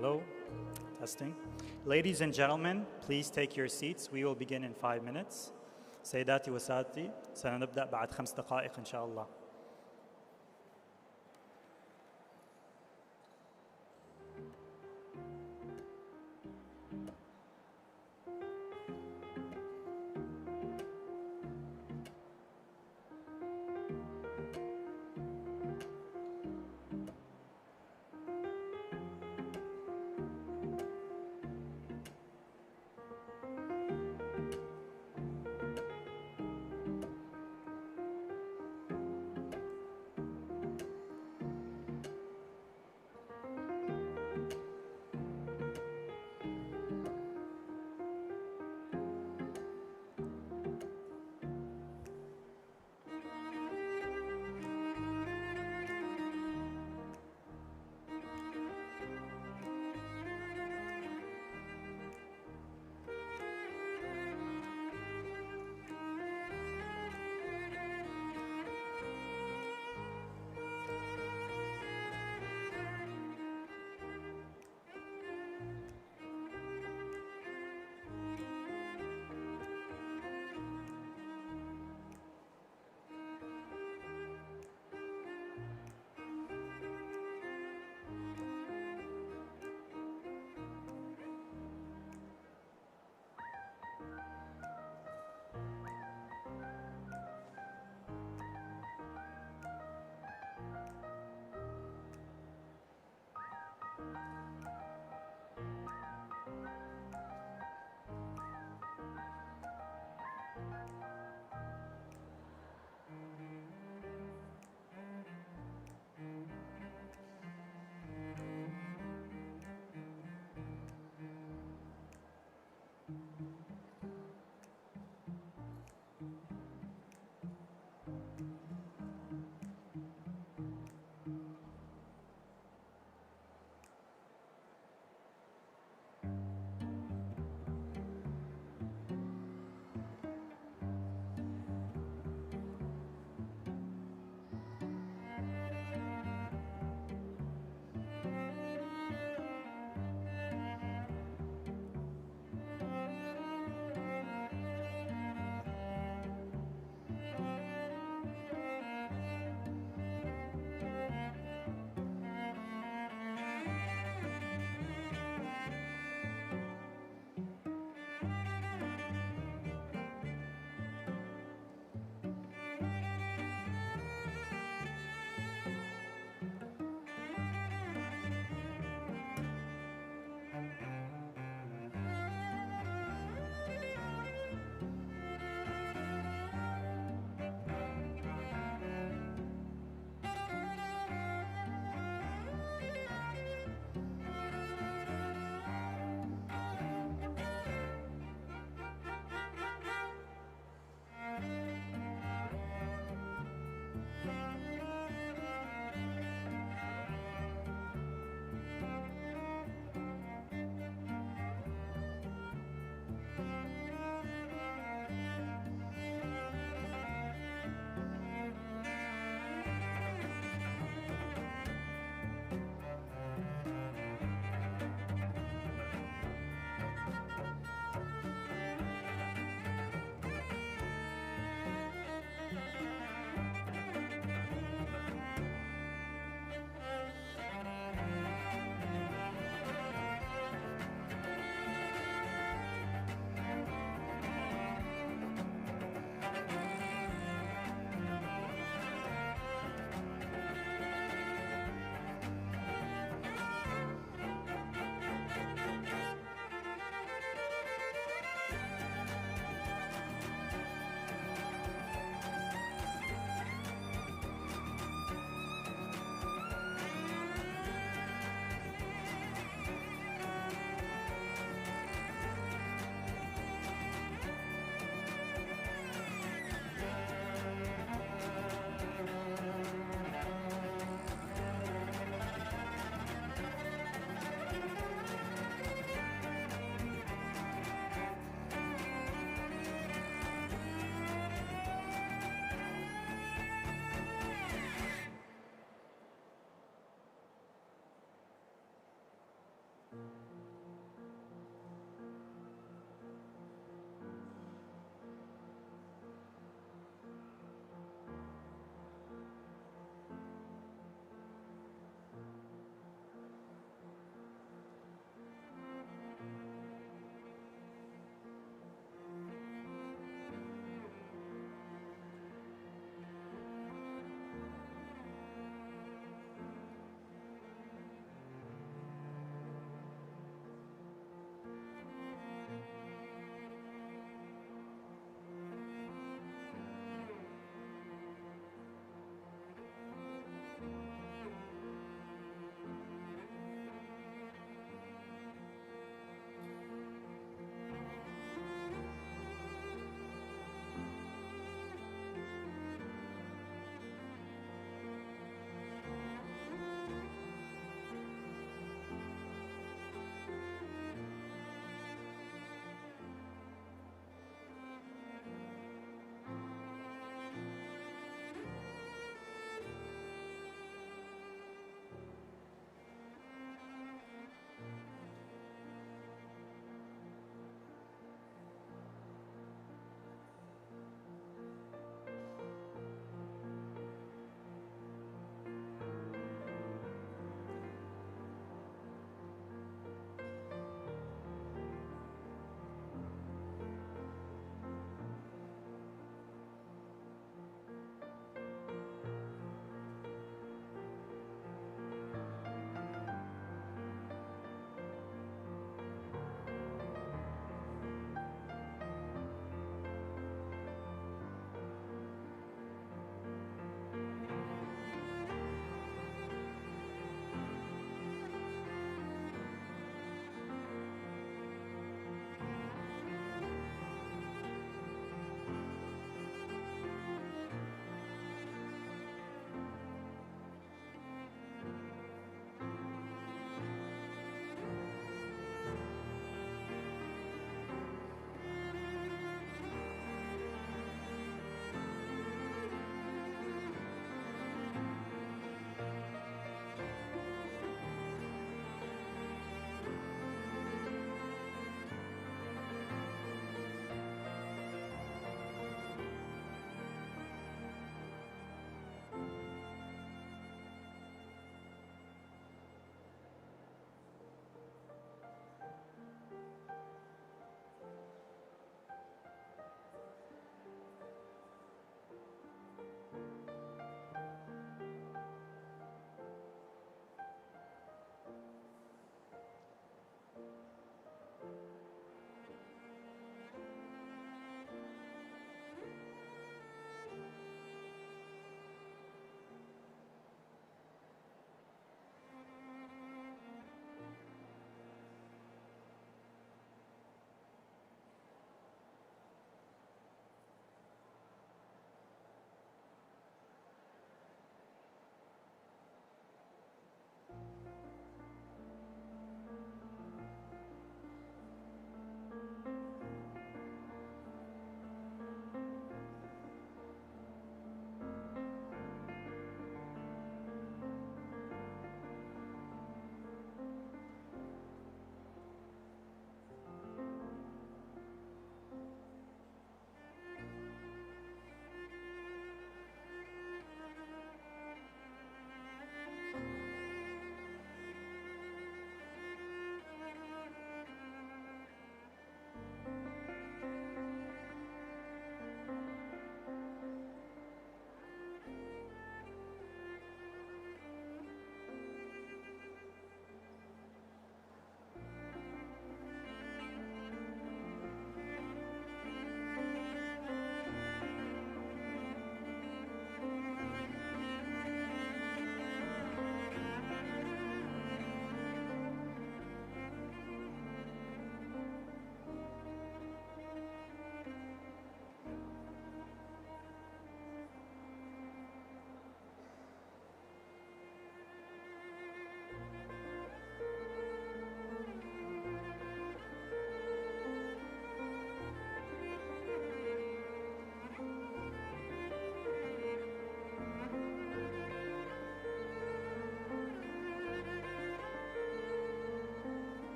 Hello, testing. Ladies and gentlemen, please take your seats. We will begin in 5 minutes. سيداتي وسادتي، سنبدأ بعد 5 دقائق إن شاء الله.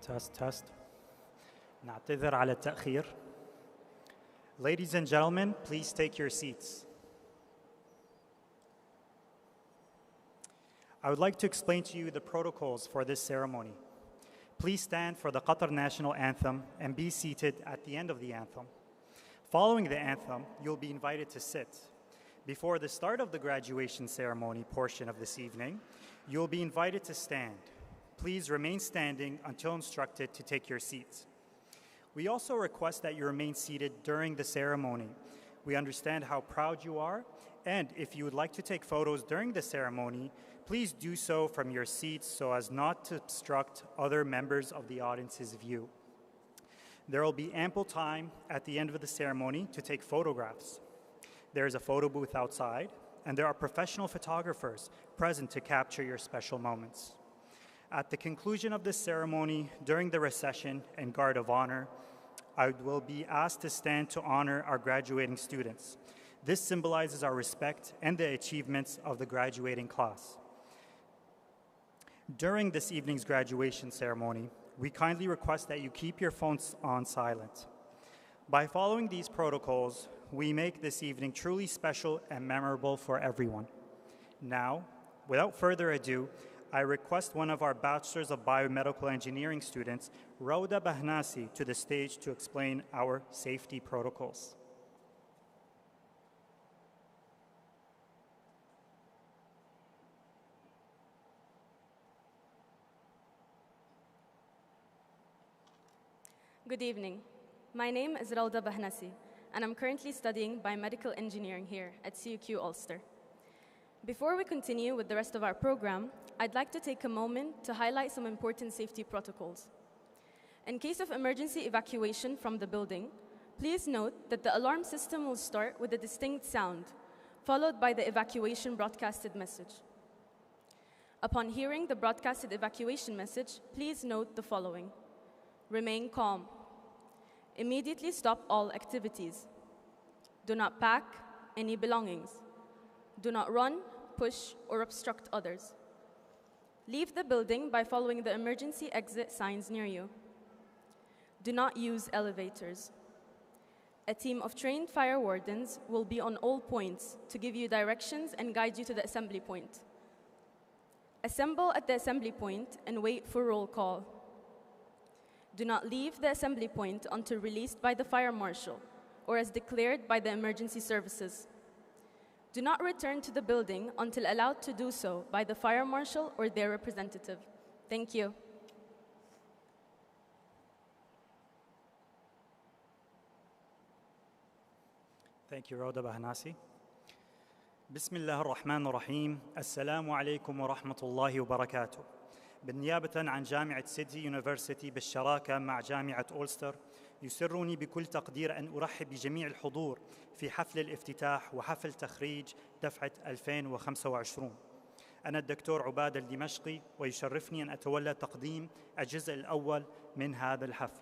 Test. نعتذر على التأخير. Ladies and gentlemen, please take your seats. I would like to explain to you the protocols for this ceremony. Please stand for the Qatar national anthem and be seated at the end of the anthem. Following the anthem, you'll be invited to sit. Before the start of the graduation ceremony portion of this evening, you'll be invited to stand. Please remain standing until instructed to take your seats. We also request that you remain seated during the ceremony. We understand how proud you are, and if you would like to take photos during the ceremony, please do so from your seats so as not to obstruct other members of the audience's view. There will be ample time at the end of the ceremony to take photographs. There is a photo booth outside, and there are professional photographers present to capture your special moments. At the conclusion of this ceremony, during the recession and guard of honor, I will be asked to stand to honor our graduating students. This symbolizes our respect and the achievements of the graduating class. During this evening's graduation ceremony, we kindly request that you keep your phones on silent. By following these protocols, we make this evening truly special and memorable for everyone. Now, without further ado, I request one of our Bachelors of Biomedical Engineering students, Rauda Bahnasi, to the stage to explain our safety protocols. Good evening. My name is Rauda Bahnasi, and I'm currently studying biomedical engineering here at CUQ Ulster. Before we continue with the rest of our program, I'd like to take a moment to highlight some important safety protocols. In case of emergency evacuation from the building, please note that the alarm system will start with a distinct sound, followed by the evacuation broadcasted message. Upon hearing the broadcasted evacuation message, please note the following. Remain calm. Immediately stop all activities. Do not pack any belongings. Do not run, push, or obstruct others. Leave the building by following the emergency exit signs near you. Do not use elevators. A team of trained fire wardens will be on all points to give you directions and guide you to the assembly point. Assemble at the assembly point and wait for roll call. Do not leave the assembly point until released by the fire marshal or as declared by the emergency services. Do not return to the building until allowed to do so by the fire marshal or their representative. Thank you. Thank you, Rauda Bahnasi. بسم الله الرحمن الرحيم. السلام عليكم ورحمة الله وبركاته. بالنيابة عن جامعة سيدني يونيفرسيتي بالشراكة مع جامعة أولستر، يسرني بكل تقدير أن أرحب بجميع الحضور في حفل الافتتاح وحفل تخريج دفعة 2025. أنا الدكتور عبادة الدمشقي، ويشرفني أن أتولى تقديم الجزء الأول من هذا الحفل.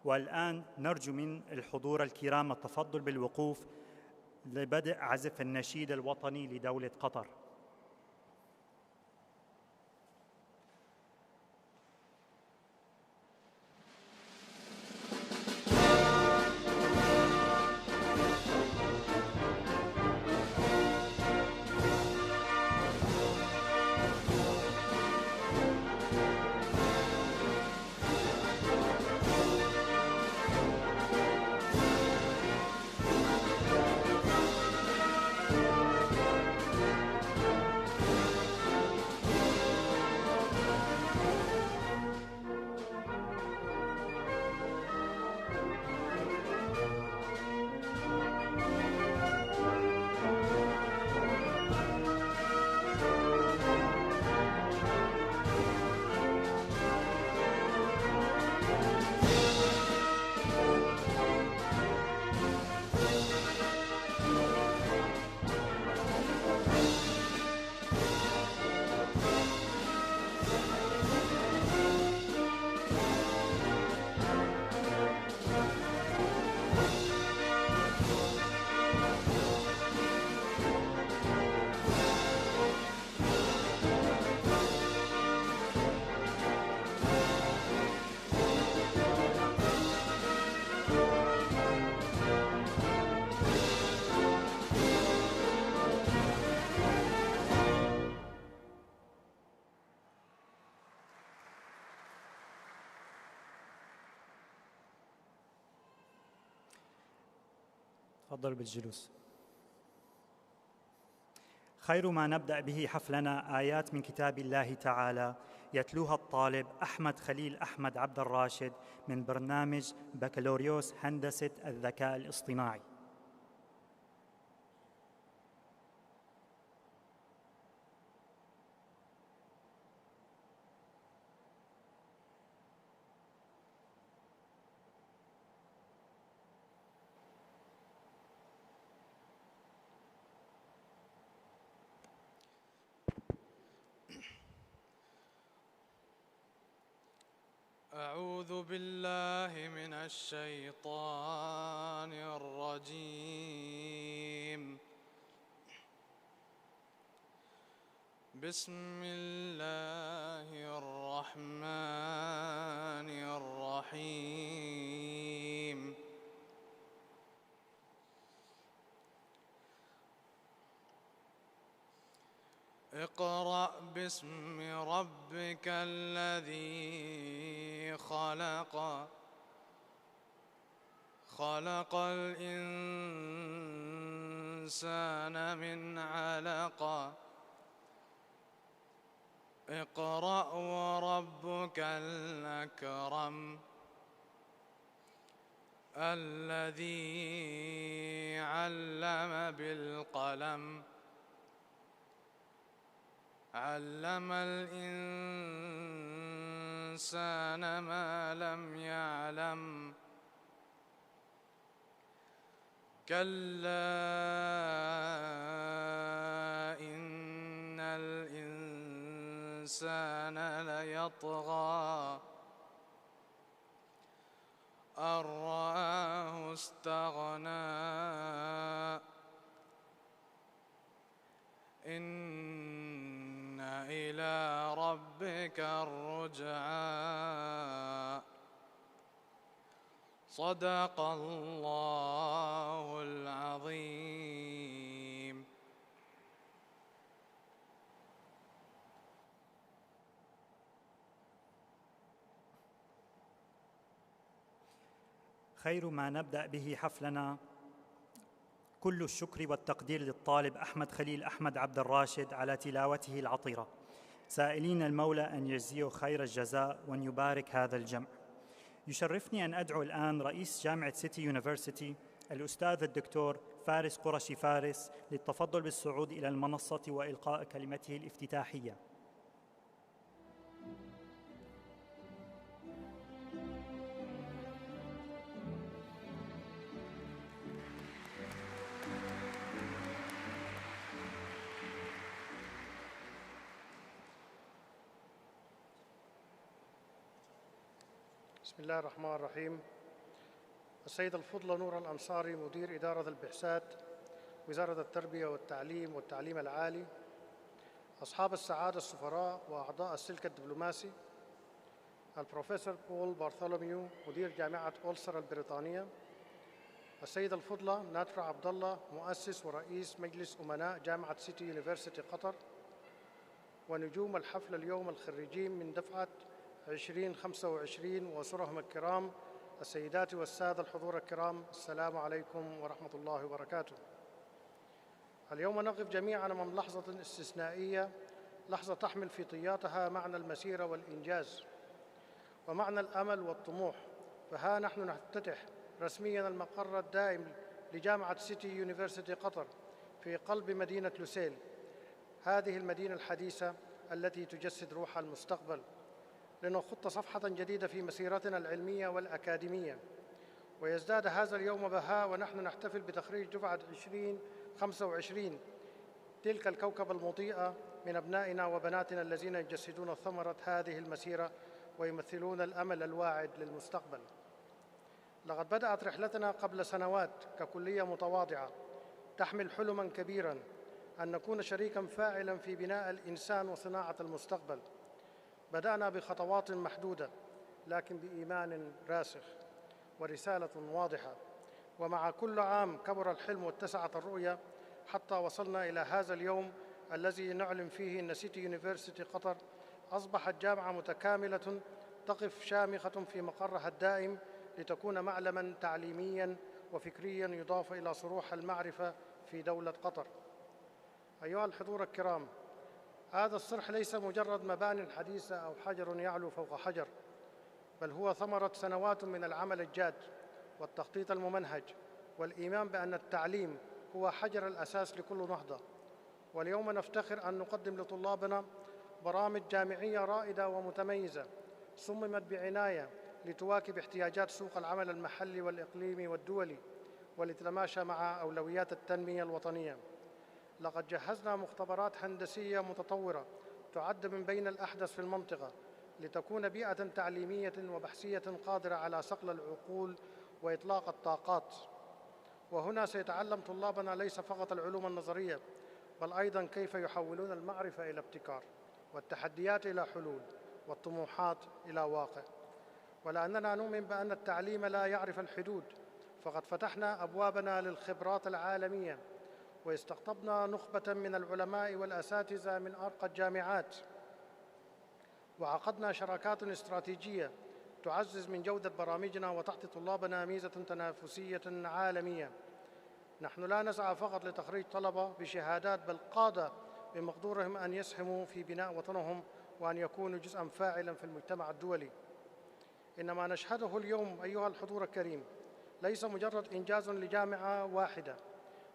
والآن نرجو من الحضور الكرام التفضل بالوقوف لبدء عزف النشيد الوطني لدولة قطر. تفضلوا بالجلوس. خير ما نبدأ به حفلنا آيات من كتاب الله تعالى يتلوها الطالب أحمد خليل أحمد عبد الراشد من برنامج بكالوريوس هندسة الذكاء الاصطناعي. أعوذ بالله من الشيطان الرجيم. بسم الله الرحمن الرحيم. اقرأ باسم ربك الذي خلق، خلق الإنسان من علق. اقرأ وربك الأكرم الذي علم بالقلم، علم الإنسان ما لم يعلم. كلا إن الإنسان ليطغى أن رآه استغنى. إن إلى ربك الرجعى. صدق الله العظيم. خير ما نبدأ به حفلنا كل الشكر والتقدير للطالب أحمد خليل أحمد عبد الراشد على تلاوته العطرة، سائلين المولى أن يجزيه خير الجزاء وأن يبارك هذا الجمع. يشرفني أن أدعو الآن رئيس جامعة سيتي يونيفرسيتي الأستاذ الدكتور فارس قرشي فارس للتفضل بالصعود إلى المنصة وإلقاء كلمته الافتتاحية. بسم الله الرحمن الرحيم. السيد الفضل نور الأنصاري مدير إدارة البعثات وزارة التربية والتعليم العالي، أصحاب السعادة السفراء وأعضاء السلك الدبلوماسي، البروفيسور بول بارثولوميو مدير جامعة أولسر البريطانية، السيد الفضل ناتفع عبد الله مؤسس ورئيس مجلس أمناء جامعة سيتي يونيفرسيتي قطر، ونجوم الحفل اليوم الخريجين من دفعة 2025 وأسرهم الكرام، السيدات والسادة الحضور الكرام، السلام عليكم ورحمة الله وبركاته. اليوم نقف جميعا أمام لحظة استثنائية، لحظة تحمل في طياتها معنى المسيرة والإنجاز ومعنى الأمل والطموح. فها نحن نفتتح رسميا المقر الدائم لجامعة سيتي يونيفرسيتي قطر في قلب مدينة لوسيل، هذه المدينة الحديثة التي تجسد روح المستقبل، لنخط صفحة جديدة في مسيرتنا العلمية والأكاديمية. ويزداد هذا اليوم بهاء ونحن نحتفل بتخريج دفعة 2025 تلك الكوكب المضيئة من أبنائنا وبناتنا الذين يجسدون ثمرة هذه المسيرة ويمثلون الأمل الواعد للمستقبل. لقد بدأت رحلتنا قبل سنوات ككلية متواضعة تحمل حلماً كبيراً أن نكون شريكاً فاعلاً في بناء الإنسان وصناعة المستقبل. بدأنا بخطوات محدودة لكن بإيمان راسخ ورسالة واضحة، ومع كل عام كبر الحلم واتسعت الرؤية حتى وصلنا إلى هذا اليوم الذي نعلن فيه أن سيتي يونيفرسيتي قطر أصبحت جامعة متكاملة تقف شامخة في مقرها الدائم لتكون معلماً تعليمياً وفكرياً يضاف إلى صروح المعرفة في دولة قطر. أيها الحضور الكرام، هذا الصرح ليس مجرد مبان حديثة أو حجر يعلو فوق حجر، بل هو ثمرة سنوات من العمل الجاد والتخطيط الممنهج والإيمان بأن التعليم هو حجر الأساس لكل نهضة. واليوم نفتخر أن نقدم لطلابنا برامج جامعية رائدة ومتميزة صممت بعناية لتواكب احتياجات سوق العمل المحلي والإقليمي والدولي ولتتماشى مع أولويات التنمية الوطنية. لقد جهزنا مختبرات هندسية متطورة تعد من بين الأحدث في المنطقة لتكون بيئة تعليمية وبحثية قادرة على صقل العقول وإطلاق الطاقات. وهنا سيتعلم طلابنا ليس فقط العلوم النظرية، بل أيضاً كيف يحولون المعرفة إلى ابتكار، والتحديات إلى حلول، والطموحات إلى واقع. ولأننا نؤمن بأن التعليم لا يعرف الحدود، فقد فتحنا أبوابنا للخبرات العالمية واستقطبنا نخبة من العلماء والأساتذة من أرقى الجامعات، وعقدنا شراكات استراتيجية تعزز من جودة برامجنا وتعطي طلابنا ميزة تنافسية عالمية. نحن لا نسعى فقط لتخريج طلبة بشهادات، بل قادة بمقدورهم أن يسهموا في بناء وطنهم وأن يكونوا جزءاً فاعلاً في المجتمع الدولي. إن ما نشهده اليوم أيها الحضور الكريم ليس مجرد إنجاز لجامعة واحدة،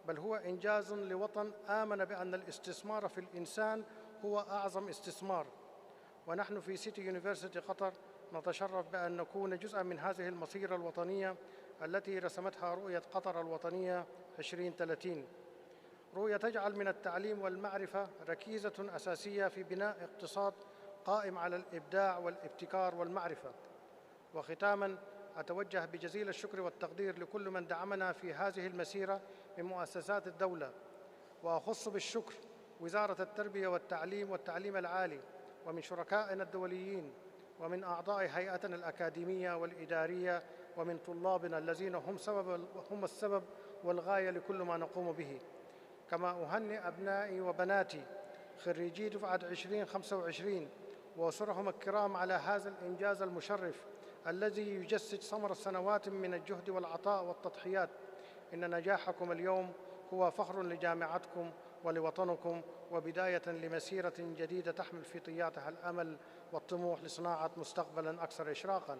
بل هو إنجاز لوطن آمن بأن الاستثمار في الإنسان هو أعظم استثمار. ونحن في سيتي يونيفرسيتي قطر نتشرف بأن نكون جزءاً من هذه المسيرة الوطنية التي رسمتها رؤية قطر الوطنية 2030، رؤية تجعل من التعليم والمعرفة ركيزة أساسية في بناء اقتصاد قائم على الإبداع والابتكار والمعرفة. وختاماً، أتوجه بجزيل الشكر والتقدير لكل من دعمنا في هذه المسيرة من مؤسسات الدولة، وأخص بالشكر وزارة التربية والتعليم العالي، ومن شركائنا الدوليين، ومن أعضاء هيئتنا الأكاديمية والإدارية، ومن طلابنا الذين هم السبب والغاية لكل ما نقوم به. كما أهنئ أبنائي وبناتي خريجي دفعة 2025 وأسرهم الكرام على هذا الإنجاز المشرف الذي يجسد ثمر سنوات من الجهد والعطاء والتضحيات. إن نجاحكم اليوم هو فخر لجامعتكم ولوطنكم، وبداية لمسيرة جديدة تحمل في طياتها الأمل والطموح لصناعة مستقبلاً أكثر إشراقاً.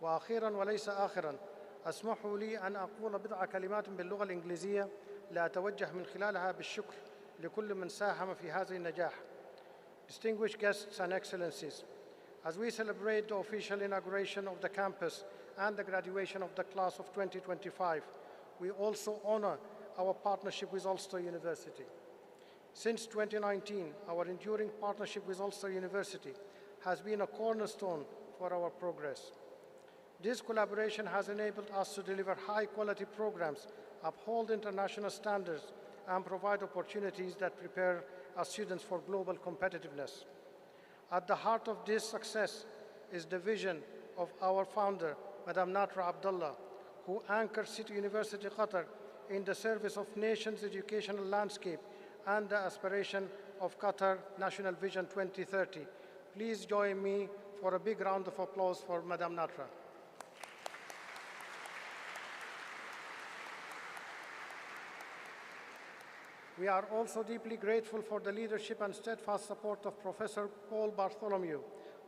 وأخيراً وليس آخراً، اسمحوا لي أن أقول بضع كلمات باللغة الإنجليزية لأتوجه من خلالها بالشكر لكل من ساهم في هذا النجاح. Distinguished guests and excellencies, as we celebrate the official inauguration of the campus and the graduation of the class of 2025, we also honor our partnership with Ulster University. Since 2019, our enduring partnership with Ulster University has been a cornerstone for our progress. This collaboration has enabled us to deliver high-quality programs, uphold international standards, and provide opportunities that prepare our students for global competitiveness. At the heart of this success is the vision of our founder, Madam Natra Abdullah, who anchored City University Qatar in the service of nation's educational landscape and the aspiration of Qatar National Vision 2030. Please join me for a big round of applause for Madam Natra. We are also deeply grateful for the leadership and steadfast support of Professor Paul Bartholomew,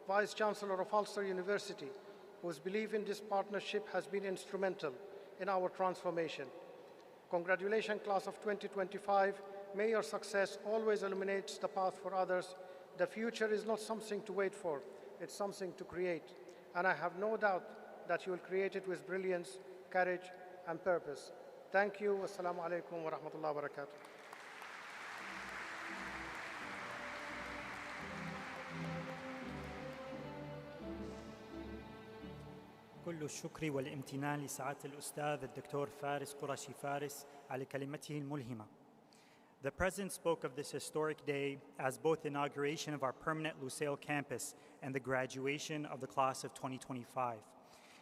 Vice Chancellor of Ulster University, whose belief in this partnership has been instrumental in our transformation. Congratulations, class of 2025. May your success always illuminates the path for others. The future is not something to wait for, it's something to create. And I have no doubt that you will create it with brilliance, courage, and purpose. Thank you. Wassalamu alaikum wa rahmatullahi wa barakatuh. كل الشكر والامتنان لسعادة الأستاذ الدكتور فارس قرشي فارس على كلمته الملهمة. The President spoke of this historic day as both the inauguration of our permanent Lusail campus and the graduation of the class of 2025.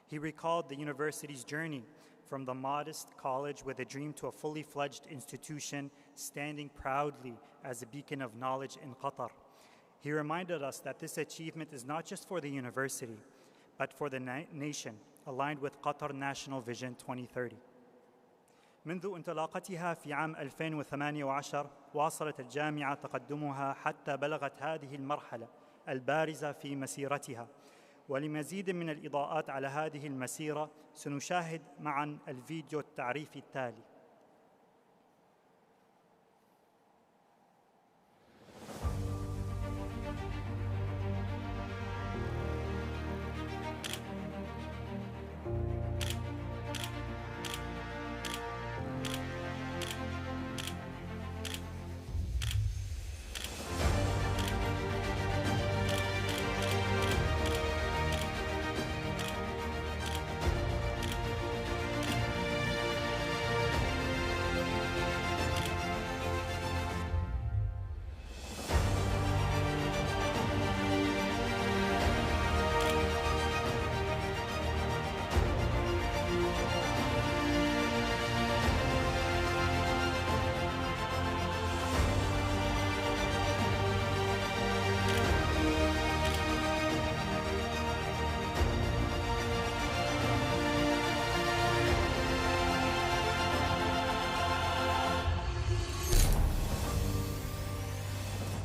He recalled the university's journey from the modest college with a dream to a fully fledged institution standing proudly as a beacon of knowledge in Qatar. He reminded us that this achievement is not just for the university, but for the nation, aligned with Qatar National Vision 2030. منذ انطلاقتها في عام 2018 واصلت الجامعة تقدمها حتى بلغت هذه المرحلة البارزة في مسيرتها. ولمزيد من الإضاءات على هذه المسيرة سنشاهد معاً الفيديو التعريفي التالي.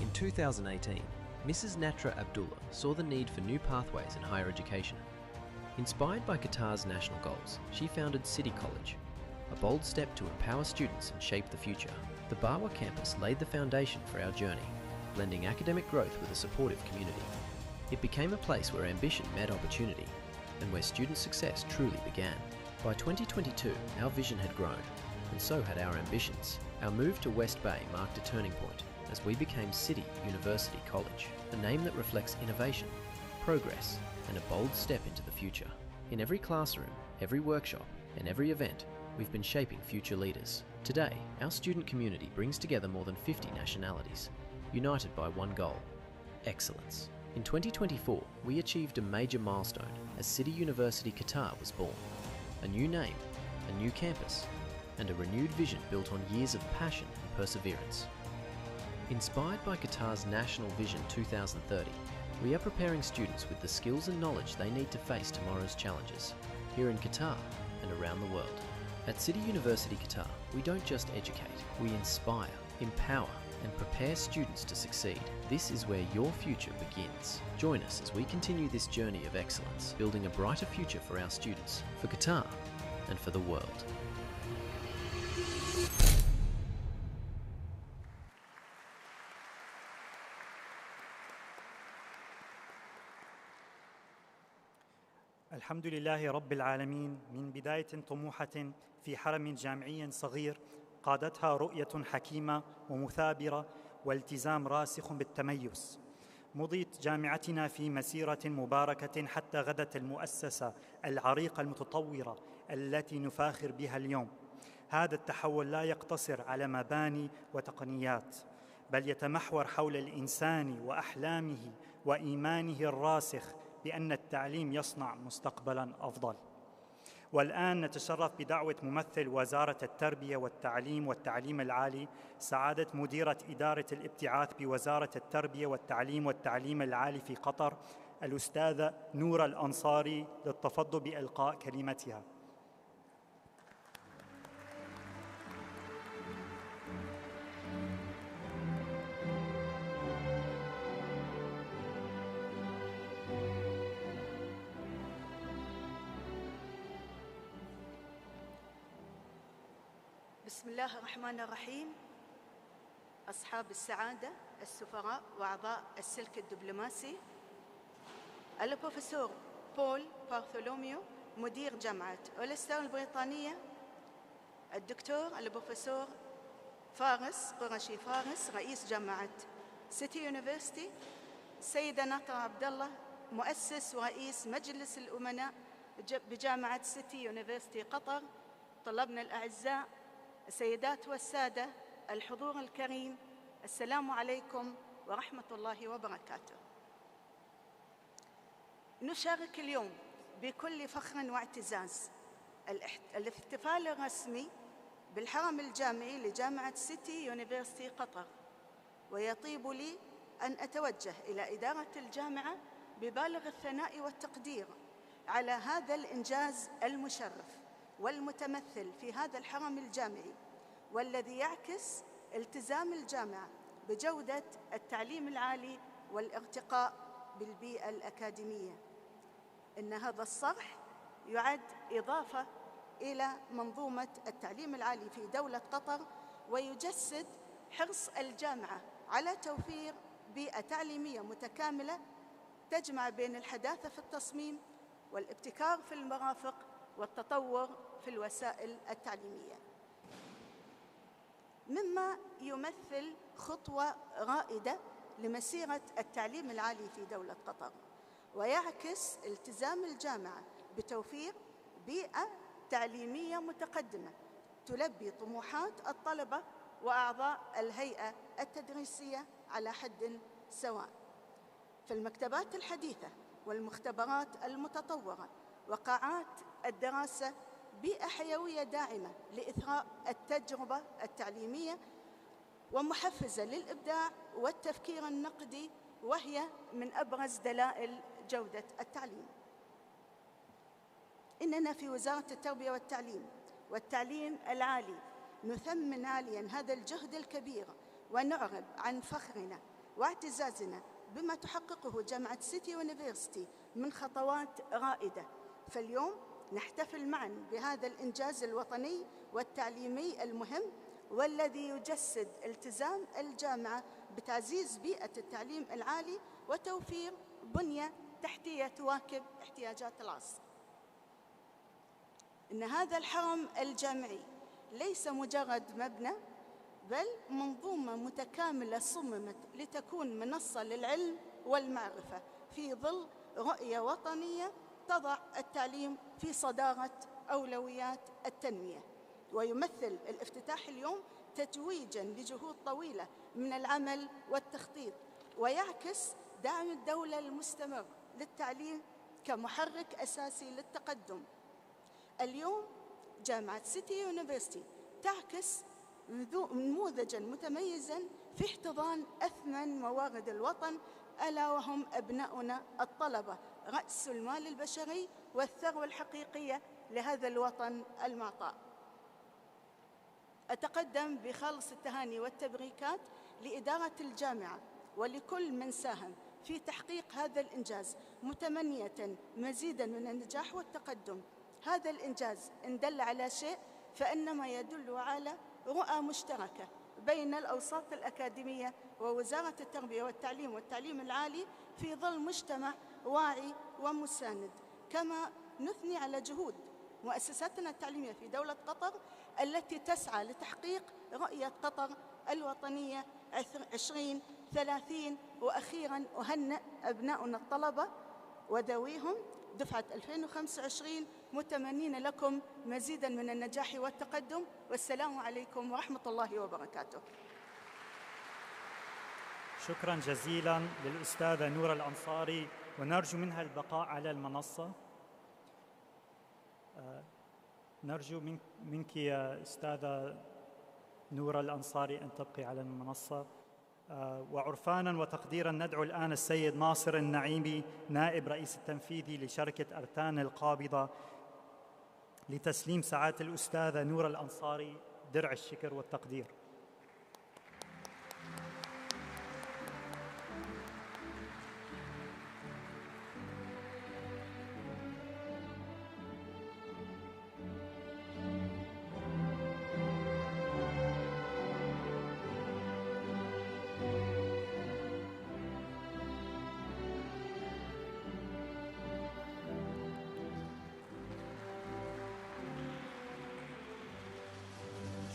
In 2018, Mrs. Natra Abdullah saw the need for new pathways in higher education. Inspired by Qatar's national goals, she founded City College, a bold step to empower students and shape the future. The Barwa campus laid the foundation for our journey, blending academic growth with a supportive community. It became a place where ambition met opportunity and where student success truly began. By 2022, our vision had grown, and so had our ambitions. Our move to West Bay marked a turning point as we became City University College, a name that reflects innovation, progress, and a bold step into the future. In every classroom, every workshop, and every event, we've been shaping future leaders. Today, our student community brings together more than 50 nationalities, united by one goal: excellence. In 2024, we achieved a major milestone as City University Qatar was born. A new name, a new campus, and a renewed vision built on years of passion and perseverance. Inspired by Qatar's National Vision 2030, we are preparing students with the skills and knowledge they need to face tomorrow's challenges, here in Qatar and around the world. At City University Qatar, we don't just educate, we inspire, empower, and prepare students to succeed. This is where your future begins. Join us as we continue this journey of excellence, building a brighter future for our students, for Qatar, and for the world. الحمد لله رب العالمين من بداية طموحة في حرم جامعي صغير قادتها رؤية حكيمة ومثابرة والتزام راسخ بالتميز. مضيت جامعتنا في مسيرة مباركة حتى غدت المؤسسة العريقة المتطورة التي نفاخر بها اليوم. هذا التحول لا يقتصر على مباني وتقنيات، بل يتمحور حول الإنسان وأحلامه وإيمانه الراسخ بأن التعليم يصنع مستقبلاً أفضل. والآن نتشرف بدعوة ممثل وزارة التربية والتعليم العالي، سعادة مديرة إدارة الابتعاث بوزارة التربية والتعليم العالي في قطر، الأستاذة نورة الأنصاري، للتفضل بإلقاء كلمتها. بسم الله الرحمن الرحيم. أصحاب السعادة، السفراء وأعضاء السلك الدبلوماسي، البروفيسور بول بارثولوميو مدير جامعة أولستر البريطانية، الدكتور البروفيسور فارس قرشي فارس رئيس جامعة سيتي يونيفرسيتي، السيدة ناطرة عبد الله مؤسس ورئيس مجلس الأمناء بجامعة سيتي يونيفرسيتي قطر، طلابنا الأعزاء، السيدات والسادة، الحضور الكريم، السلام عليكم ورحمة الله وبركاته. نشارك اليوم بكل فخر واعتزاز الاحتفال الرسمي بالحرم الجامعي لجامعة سيتي يونيفرسيتي قطر، ويطيب لي أن أتوجه إلى إدارة الجامعة ببالغ الثناء والتقدير على هذا الإنجاز المشرف، والمتمثل في هذا الحرم الجامعي، والذي يعكس التزام الجامعة بجودة التعليم العالي والارتقاء بالبيئة الأكاديمية. إن هذا الصرح يعد إضافة إلى منظومة التعليم العالي في دولة قطر، ويجسد حرص الجامعة على توفير بيئة تعليمية متكاملة تجمع بين الحداثة في التصميم والابتكار في المرافق والتطور في الوسائل التعليمية، مما يمثل خطوة رائدة لمسيرة التعليم العالي في دولة قطر، ويعكس التزام الجامعة بتوفير بيئة تعليمية متقدمة تلبي طموحات الطلبة وأعضاء الهيئة التدريسية على حد سواء. في المكتبات الحديثة والمختبرات المتطورة وقاعات الدراسة بيئة حيوية داعمة لإثراء التجربة التعليمية ومحفزة للإبداع والتفكير النقدي، وهي من أبرز دلائل جودة التعليم. إننا في وزارة التربية والتعليم العالي نثمن عالياً هذا الجهد الكبير، ونعرب عن فخرنا واعتزازنا بما تحققه جامعة سيتي يونيفرسيتي من خطوات رائدة. فاليوم نحتفل معاً بهذا الإنجاز الوطني والتعليمي المهم، والذي يجسد التزام الجامعة بتعزيز بيئة التعليم العالي وتوفير بنية تحتية تواكب احتياجات العصر. إن هذا الحرم الجامعي ليس مجرد مبنى، بل منظومة متكاملة صممت لتكون منصة للعلم والمعرفة في ظل رؤية وطنية تضع التعليم في صدارة أولويات التنمية. ويمثل الافتتاح اليوم تتويجاً لجهود طويلة من العمل والتخطيط، ويعكس دعم الدولة المستمر للتعليم كمحرك أساسي للتقدم. اليوم جامعة سيتي يونيفرسيتي تعكس نموذجاً متميزاً في احتضان أثمن موارد الوطن، ألا وهم أبناؤنا الطلبة، رأس المال البشري والثروة الحقيقية لهذا الوطن المعطاء. أتقدم بخالص التهاني والتبريكات لإدارة الجامعة ولكل من ساهم في تحقيق هذا الإنجاز، متمنية مزيداً من النجاح والتقدم. هذا الإنجاز إن دل على شيء فإنما يدل على رؤى مشتركة بين الأوساط الأكاديمية ووزارة التربية والتعليم العالي في ظل مجتمع واعي ومساند. كما نثني على جهود مؤسساتنا التعليمية في دولة قطر التي تسعى لتحقيق رؤية قطر الوطنية 2030. وأخيراً أهنئ أبناؤنا الطلبة وذويهم دفعة 2025، متمنين لكم مزيداً من النجاح والتقدم، والسلام عليكم ورحمة الله وبركاته. شكراً جزيلاً للأستاذة نورة الأنصاري، ونرجو منها البقاء على المنصة. نرجو منك يا أستاذة نورة الأنصاري أن تبقي على المنصة. وعرفاناً وتقديراً ندعو الآن السيد ناصر النعيمي نائب رئيس التنفيذي لشركة أرتان القابضة لتسليم سعادة الأستاذة نورة الأنصاري درع الشكر والتقدير.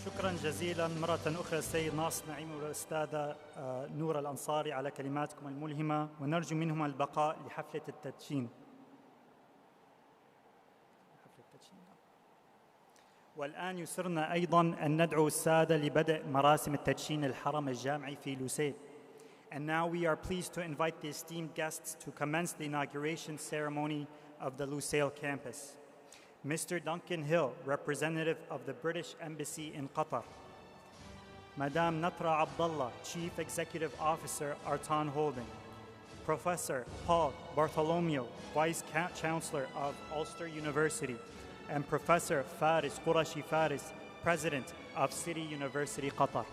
شكراً جزيلاً مرة أخرى السيد ناصر نعيم والأستاذة نورة الأنصاري على كلماتكم الملهمة، ونرجو منهما البقاء لحفلة التدشين. والآن يسرنا أيضاً أن ندعو السادة لبدء مراسم التدشين الحرم الجامعي في لوسيل. And now we are pleased to invite the esteemed guests to commence the inauguration ceremony of the Lusail campus. Mr. Duncan Hill, representative of the British Embassy in Qatar. Madame Natra Abdullah, Chief Executive Officer, Artan Holding. Professor Paul Bartholomew, Vice Chancellor of Ulster University. and Professor Faris Qurashi Faris, President of City University, Qatar.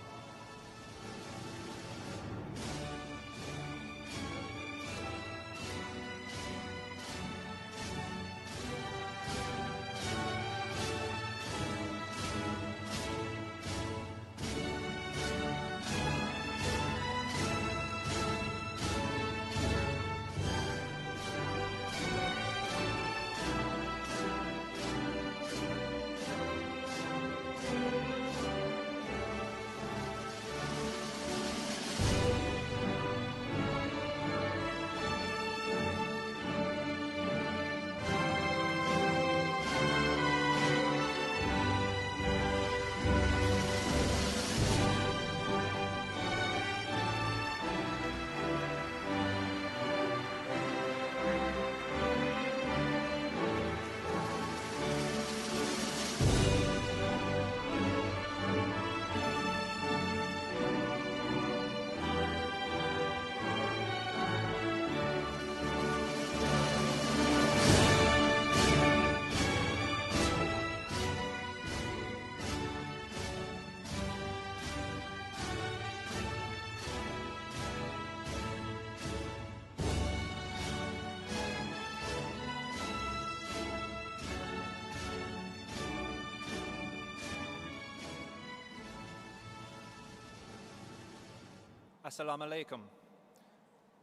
Assalamu alaikum.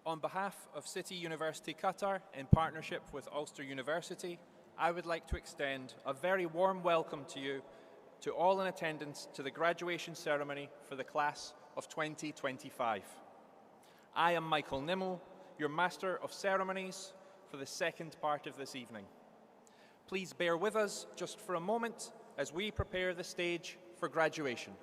On behalf of City University Qatar, in partnership with Ulster University, I would like to extend a very warm welcome to you, to all in attendance to the graduation ceremony for the class of 2025. I am Michael Nimmel, your Master of Ceremonies for the second part of this evening. Please bear with us just for a moment as we prepare the stage for graduation.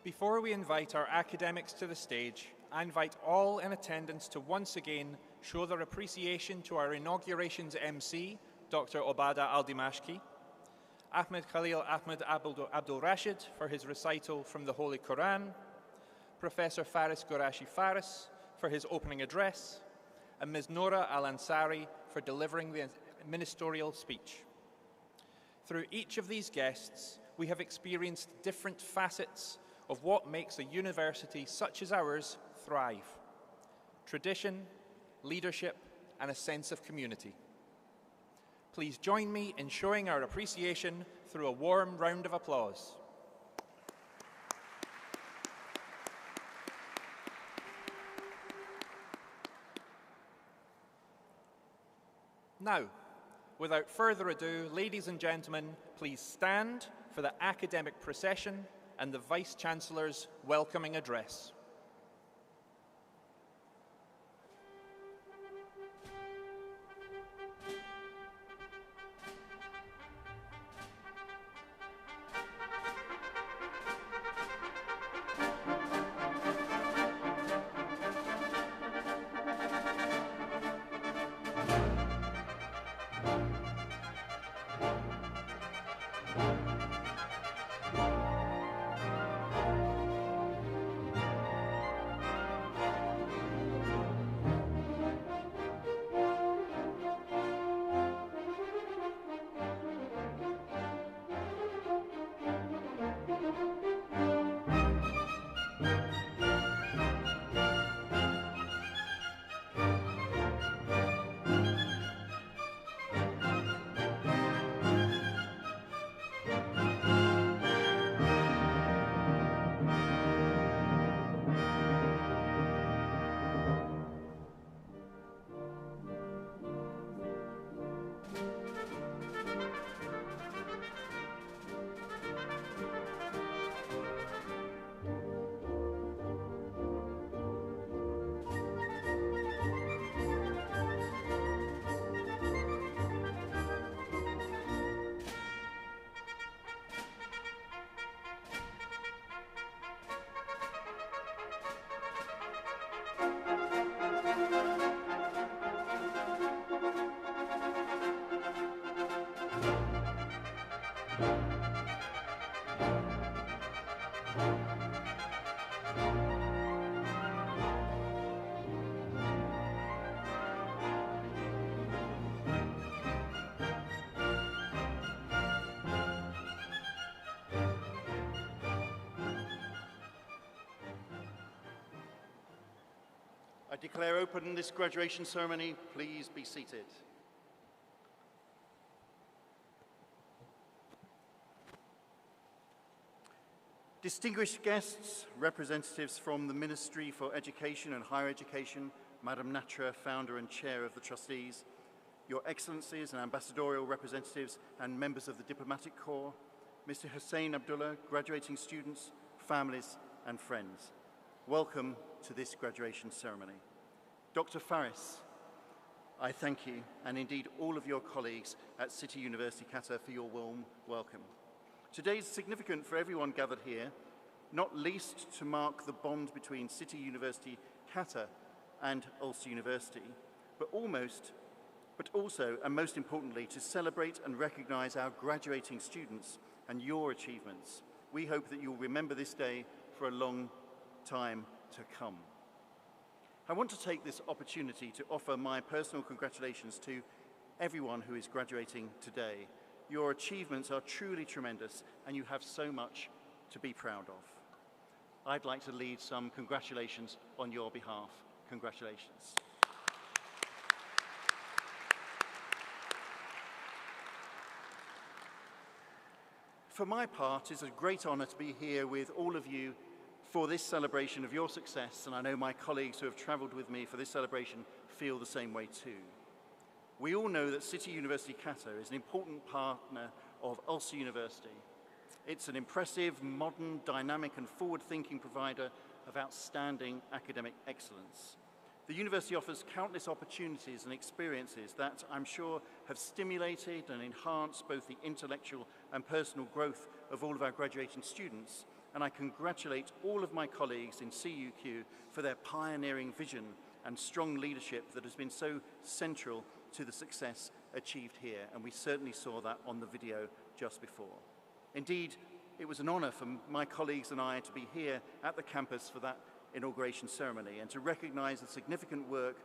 Before we invite our academics to the stage, I invite all in attendance to once again show their appreciation to our inauguration's MC, Dr. Obada Al-Dimashqi, Ahmed Khalil Ahmed Abdul Rashid for his recital from the Holy Quran, Professor Faris Qurashi Faris for his opening address, and Ms. Nora Al-Ansari for delivering the ministerial speech. Through each of these guests, we have experienced different facets of what makes a university such as ours thrive: tradition, leadership, and a sense of community. Please join me in showing our appreciation through a warm round of applause. Now, without further ado, ladies and gentlemen, please stand for the academic procession and the Vice-Chancellor's welcoming address. I declare open this graduation ceremony. Please be seated. Distinguished guests, representatives from the Ministry for Education and Higher Education, Madam Natra, founder and chair of the trustees, Your Excellencies and ambassadorial representatives and members of the Diplomatic Corps, Mr. Hussein Abdullah, graduating students, families and friends. Welcome to this graduation ceremony. Dr. Faris, I thank you, and indeed all of your colleagues at City University Qatar for your warm welcome. Today is significant for everyone gathered here, not least to mark the bond between City University Qatar and Ulster University, but also, and most importantly, to celebrate and recognize our graduating students and your achievements. We hope that you'll remember this day for a long time to come. I want to take this opportunity to offer my personal congratulations to everyone who is graduating today. Your achievements are truly tremendous, and you have so much to be proud of. I'd like to lead some congratulations on your behalf. Congratulations. For my part, it's a great honor to be here with all of you for this celebration of your success, and I know my colleagues who have traveled with me for this celebration feel the same way too. We all know that City University Qatar is an important partner of Ulster University. It's an impressive, modern, dynamic and forward-thinking provider of outstanding academic excellence. The university offers countless opportunities and experiences that I'm sure have stimulated and enhanced both the intellectual and personal growth of all of our graduating students, and I congratulate all of my colleagues in CUQ for their pioneering vision and strong leadership that has been so central to the success achieved here, and we certainly saw that on the video just before. Indeed, it was an honor for my colleagues and I to be here at the campus for that inauguration ceremony and to recognize the significant work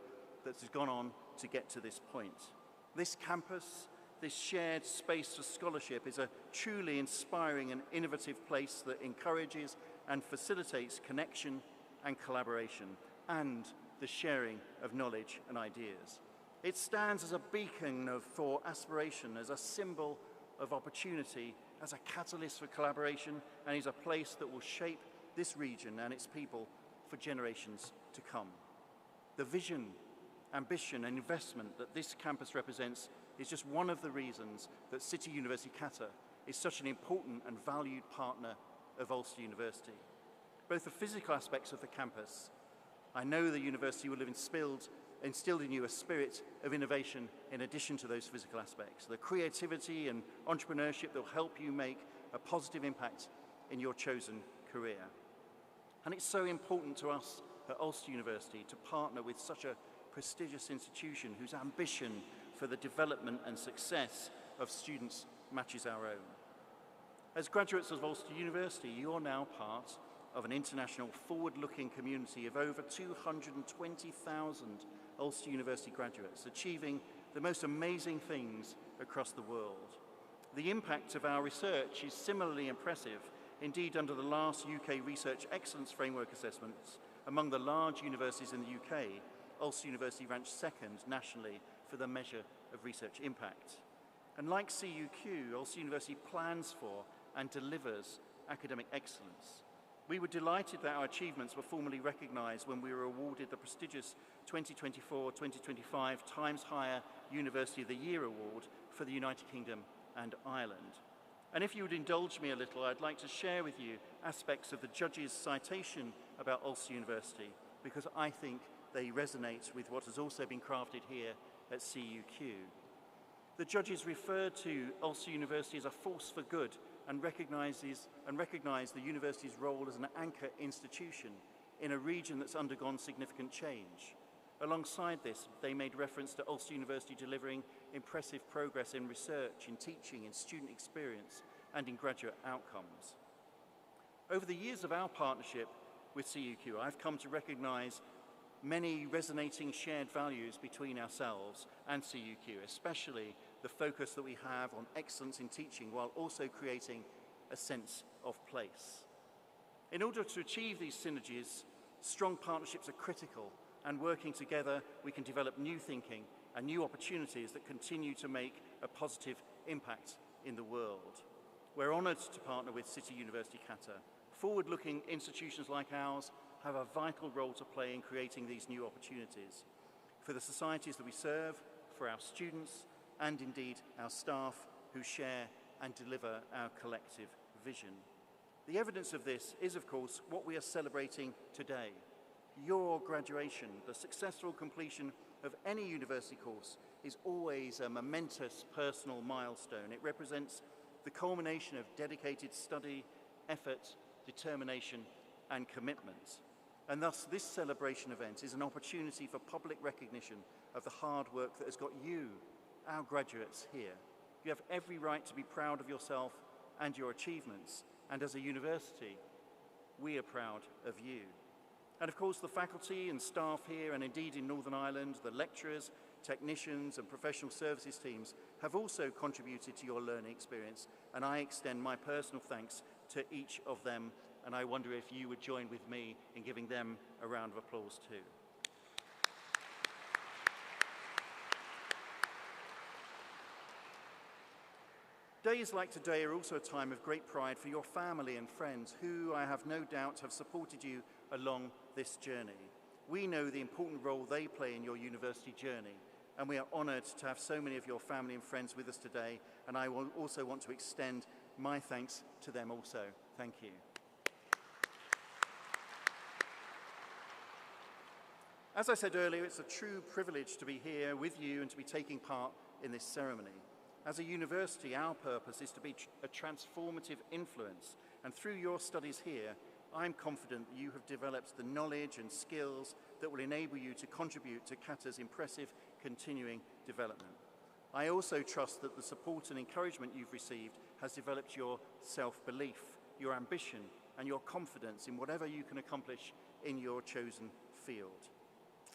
that has gone on to get to this point. This campus, this shared space for scholarship, is a truly inspiring and innovative place that encourages and facilitates connection and collaboration and the sharing of knowledge and ideas. It stands as a beacon for aspiration, as a symbol of opportunity, as a catalyst for collaboration, and is a place that will shape this region and its people for generations to come. The vision ambition and investment that this campus represents is just one of the reasons that City University Qatar is such an important and valued partner of Ulster University. Both the physical aspects of the campus, I know the university will have instilled in you a spirit of innovation in addition to those physical aspects, the creativity and entrepreneurship that will help you make a positive impact in your chosen career. And it's so important to us at Ulster University to partner with such a prestigious institution whose ambition for the development and success of students matches our own. As graduates of Ulster University, you're now part of an international forward-looking community of over 220,000 Ulster University graduates, achieving the most amazing things across the world. The impact of our research is similarly impressive. Indeed, under the last UK Research Excellence Framework assessments, among the large universities in the UK, Ulster University ranked second nationally for the measure of research impact. And like CUQ, Ulster University plans for and delivers academic excellence. We were delighted that our achievements were formally recognised when we were awarded the prestigious 2024-2025 Times Higher University of the Year Award for the United Kingdom and Ireland. And if you would indulge me a little, I'd like to share with you aspects of the judges' citation about Ulster University, because I think they resonate with what has also been crafted here at CUQ. The judges referred to Ulster University as a force for good and recognise the university's role as an anchor institution in a region that's undergone significant change. Alongside this, they made reference to Ulster University delivering impressive progress in research, in teaching, in student experience, and in graduate outcomes. Over the years of our partnership with CUQ, I've come to recognise many resonating shared values between ourselves and CUQ, especially the focus that we have on excellence in teaching while also creating a sense of place. In order to achieve these synergies, strong partnerships are critical, and working together we can develop new thinking and new opportunities that continue to make a positive impact in the world. We're honoured to partner with City University Qatar. Forward-looking institutions like ours have a vital role to play in creating these new opportunities for the societies that we serve, for our students, and indeed our staff who share and deliver our collective vision. The evidence of this is, of course, what we are celebrating today. Your graduation, the successful completion of any university course, is always a momentous personal milestone. It represents the culmination of dedicated study, effort, determination, and commitment. And thus, this celebration event is an opportunity for public recognition of the hard work that has got you, our graduates, here. You have every right to be proud of yourself and your achievements, and as a university, we are proud of you. And of course, the faculty and staff here, and indeed in Northern Ireland, the lecturers, technicians, and professional services teams have also contributed to your learning experience, and I extend my personal thanks to each of them, and I wonder if you would join with me in giving them a round of applause too. Days like today are also a time of great pride for your family and friends who, I have no doubt, have supported you along this journey. We know the important role they play in your university journey, and we are honoured to have so many of your family and friends with us today, and I will also want to extend my thanks to them also. Thank you. As I said earlier, it's a true privilege to be here with you and to be taking part in this ceremony. As a university, our purpose is to be a transformative influence, and through your studies here, I'm confident that you have developed the knowledge and skills that will enable you to contribute to Qatar's impressive continuing development. I also trust that the support and encouragement you've received has developed your self-belief, your ambition, and your confidence in whatever you can accomplish in your chosen field.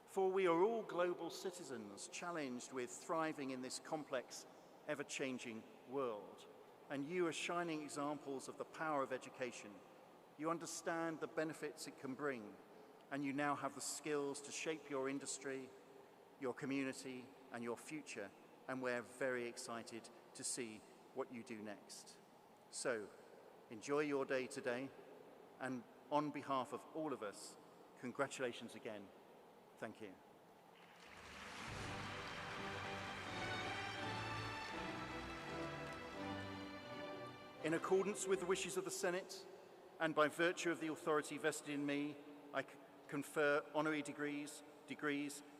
For we are all global citizens challenged with thriving in this complex, ever-changing world. And you are shining examples of the power of education. You understand the benefits it can bring, and you now have the skills to shape your industry, your community, and your future. And we're very excited to see what you do next. So, enjoy your day today, and on behalf of all of us, congratulations again. Thank you. In accordance with the wishes of the Senate, and by virtue of the authority vested in me, I confer honorary degrees,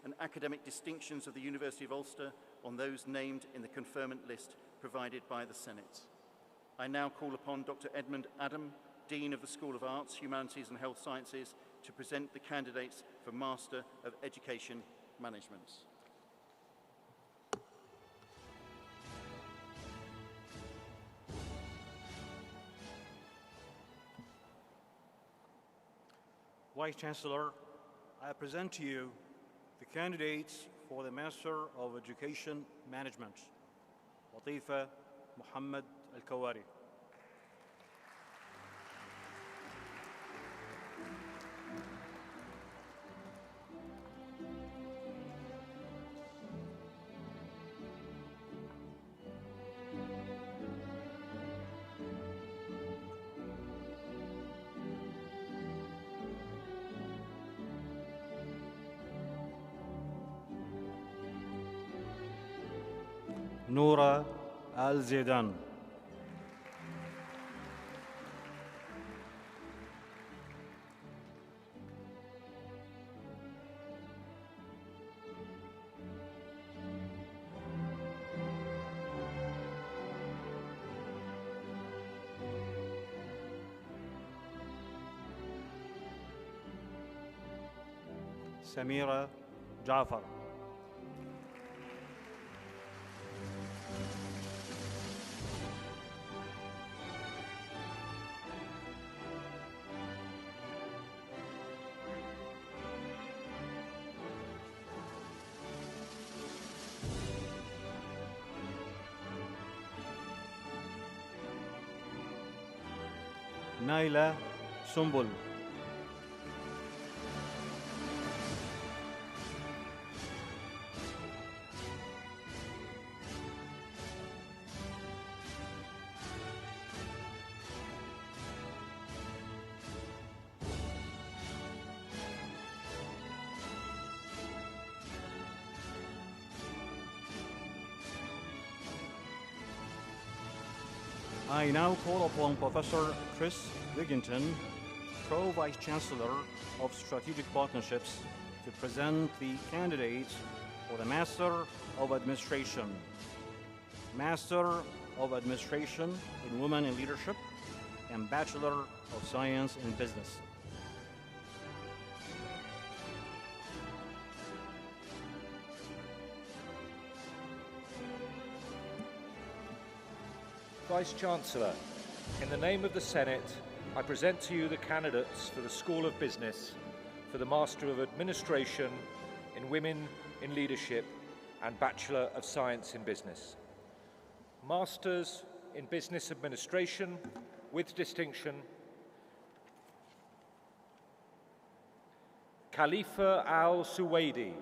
and academic distinctions of the University of Ulster on those named in the conferment list provided by the Senate. I now call upon Dr. Edmund Adam, Dean of the School of Arts, Humanities and Health Sciences, to present the candidates for Master of Education Management. Vice Chancellor, I present to you the candidates for the Master of Education Management, Latifa Muhammad Al-Kawari. Noura Al-Zaidan. Samira Jafar. Naila Sumbul. I now call upon Professor Chris Wigginton, Pro-Vice Chancellor of Strategic Partnerships, to present the candidates for the Master of Administration, Master of Administration in Women in Leadership, and Bachelor of Science in Business. Vice Chancellor, in the name of the Senate, I present to you the candidates for the School of Business for the Master of Administration in Women in Leadership and Bachelor of Science in Business. Masters in Business Administration with distinction, Khalifa Al-Suwaidi.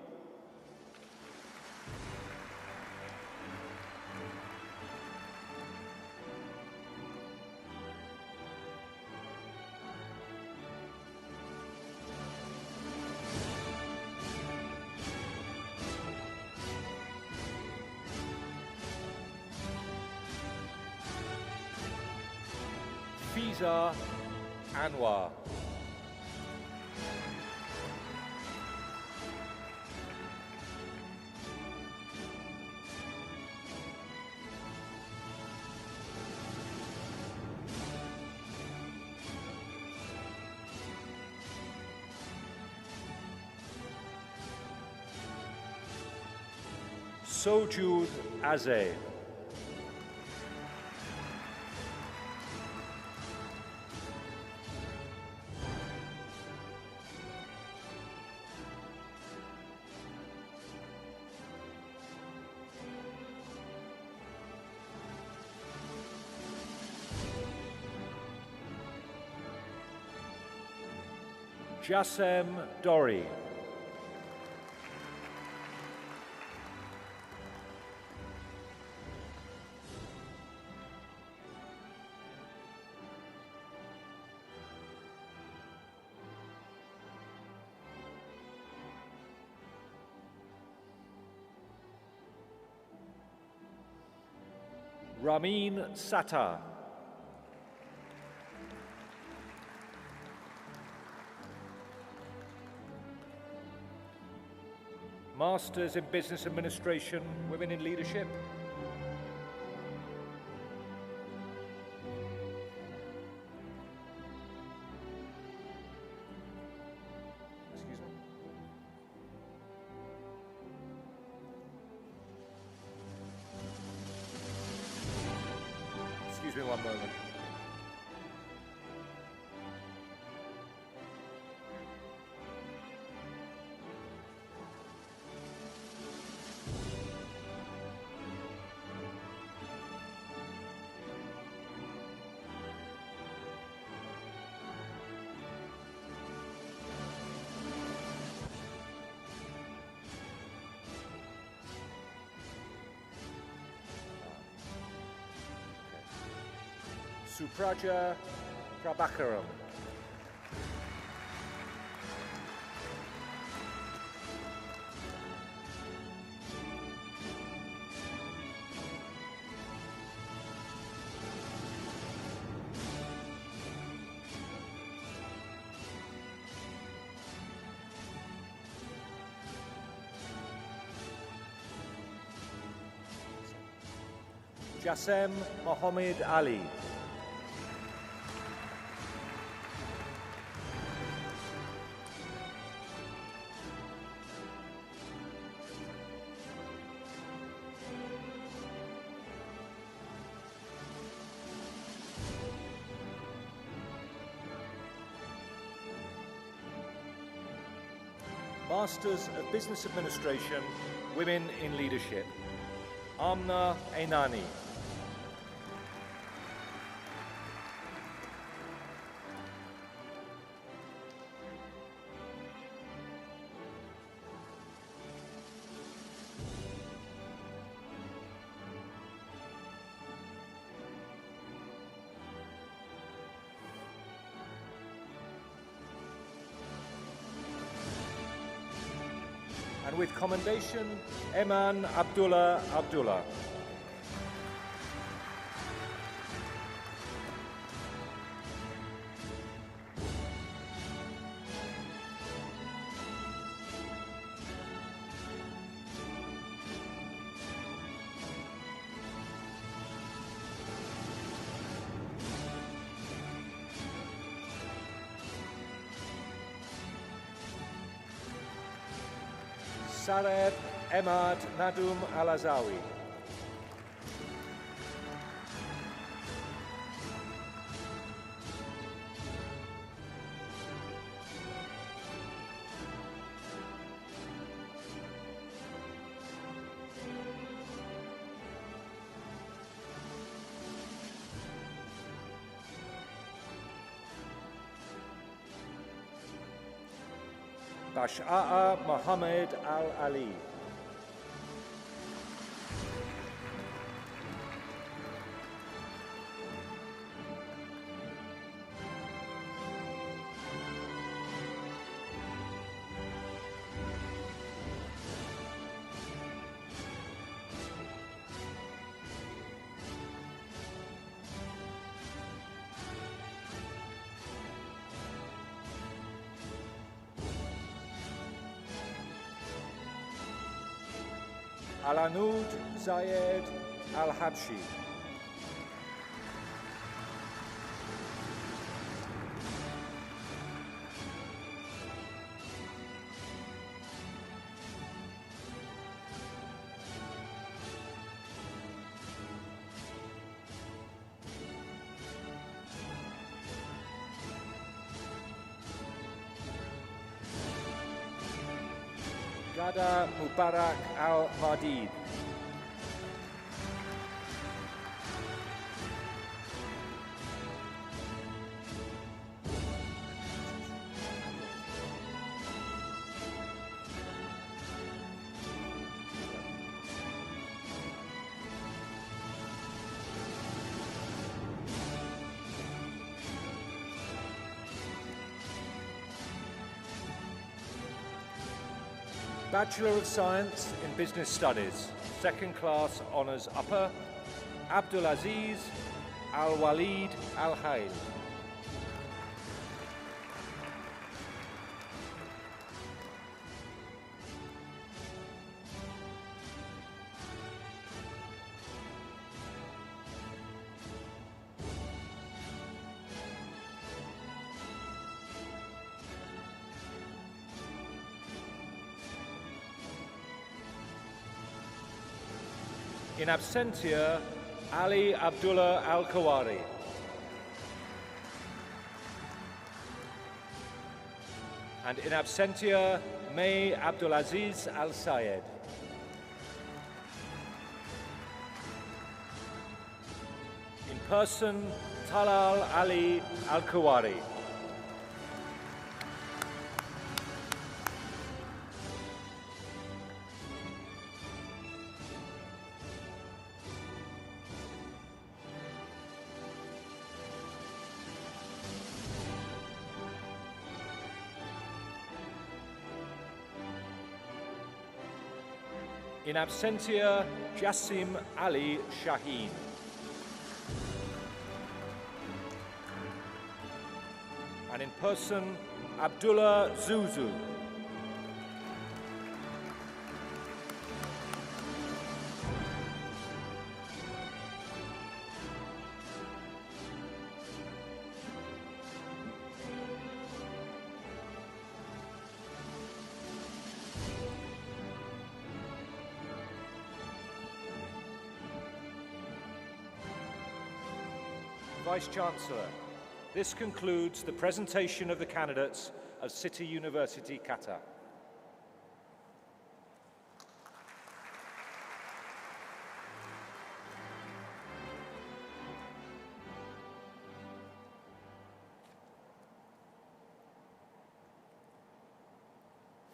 Fiza Anwar. Sojud Azeh. Jassem Dori. Ramin Sattar. Masters in Business Administration, Women in Leadership. Excuse me. Excuse me one moment. Supraja Prabhakaram. Jasem Mohammed Ali. Masters of Business Administration, Women in Leadership. Amna Einani. And with commendation, Eman Abdullah Abdullah. Sareb Emad Nadum Al-Azawi. Bash'a Mohammed Al-Ali. Alanud Zayed Al-Habshi. Gada Mubarak Al-Madid. Bachelor of Science in Business Studies, second class honours upper, Abdulaziz Al-Walid Al-Hayl. In absentia, Ali Abdullah Al-Kawari. And in absentia, May Abdulaziz Al-Sayed. In person, Talal Ali Al-Kawari. In absentia, Jassim Ali Shaheen. And in person, Abdullah Zuzu. Vice-Chancellor, this concludes the presentation of the candidates of City University, Qatar.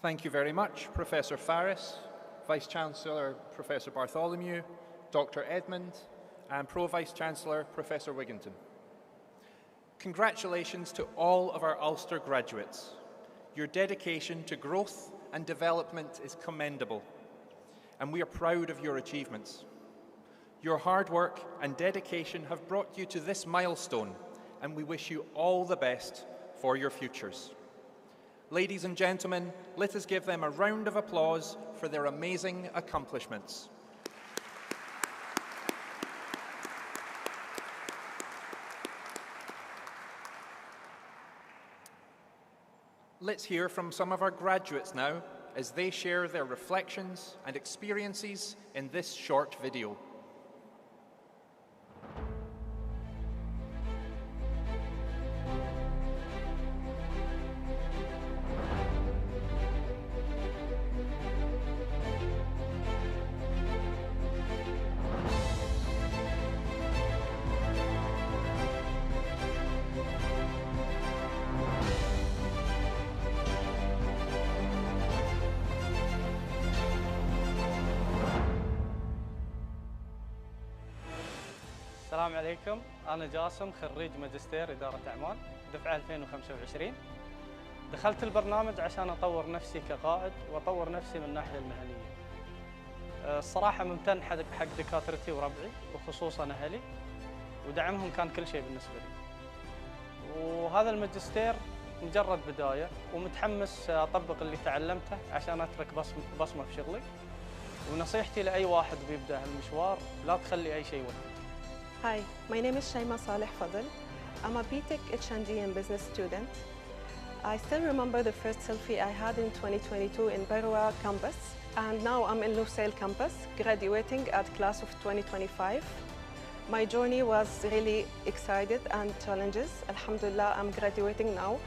Thank you very much, Professor Faris, Vice-Chancellor Professor Bartholomew, Dr. Edmond, and Pro-Vice-Chancellor Professor Wigginton. Congratulations to all of our Ulster graduates. Your dedication to growth and development is commendable, and we are proud of your achievements. Your hard work and dedication have brought you to this milestone, and we wish you all the best for your futures. Ladies and gentlemen, let us give them a round of applause for their amazing accomplishments. Let's hear from some of our graduates now as they share their reflections and experiences in this short video. السلام عليكم، أنا جاسم خريج ماجستير إدارة أعمال دفعة 2025. دخلت البرنامج عشان أطور نفسي كقائد وأطور نفسي من الناحية المهنية. الصراحة ممتن حق دكاترتي وربعي وخصوصاً أهلي، ودعمهم كان كل شيء بالنسبة لي. وهذا الماجستير مجرد بداية، ومتحمس أطبق اللي تعلمته عشان أترك بصمة في شغلي. ونصيحتي لأي واحد بيبدأ هالمشوار لا تخلي أي شيء يوقف. Hi, my name is Shaima Saleh Fadl. I'm a BTech H&D and business student. I still remember the first selfie I had in 2022 in Berwa campus, and now I'm in Lusail campus, graduating at class of 2025. My journey was really excited and challenges. Alhamdulillah, I'm graduating now.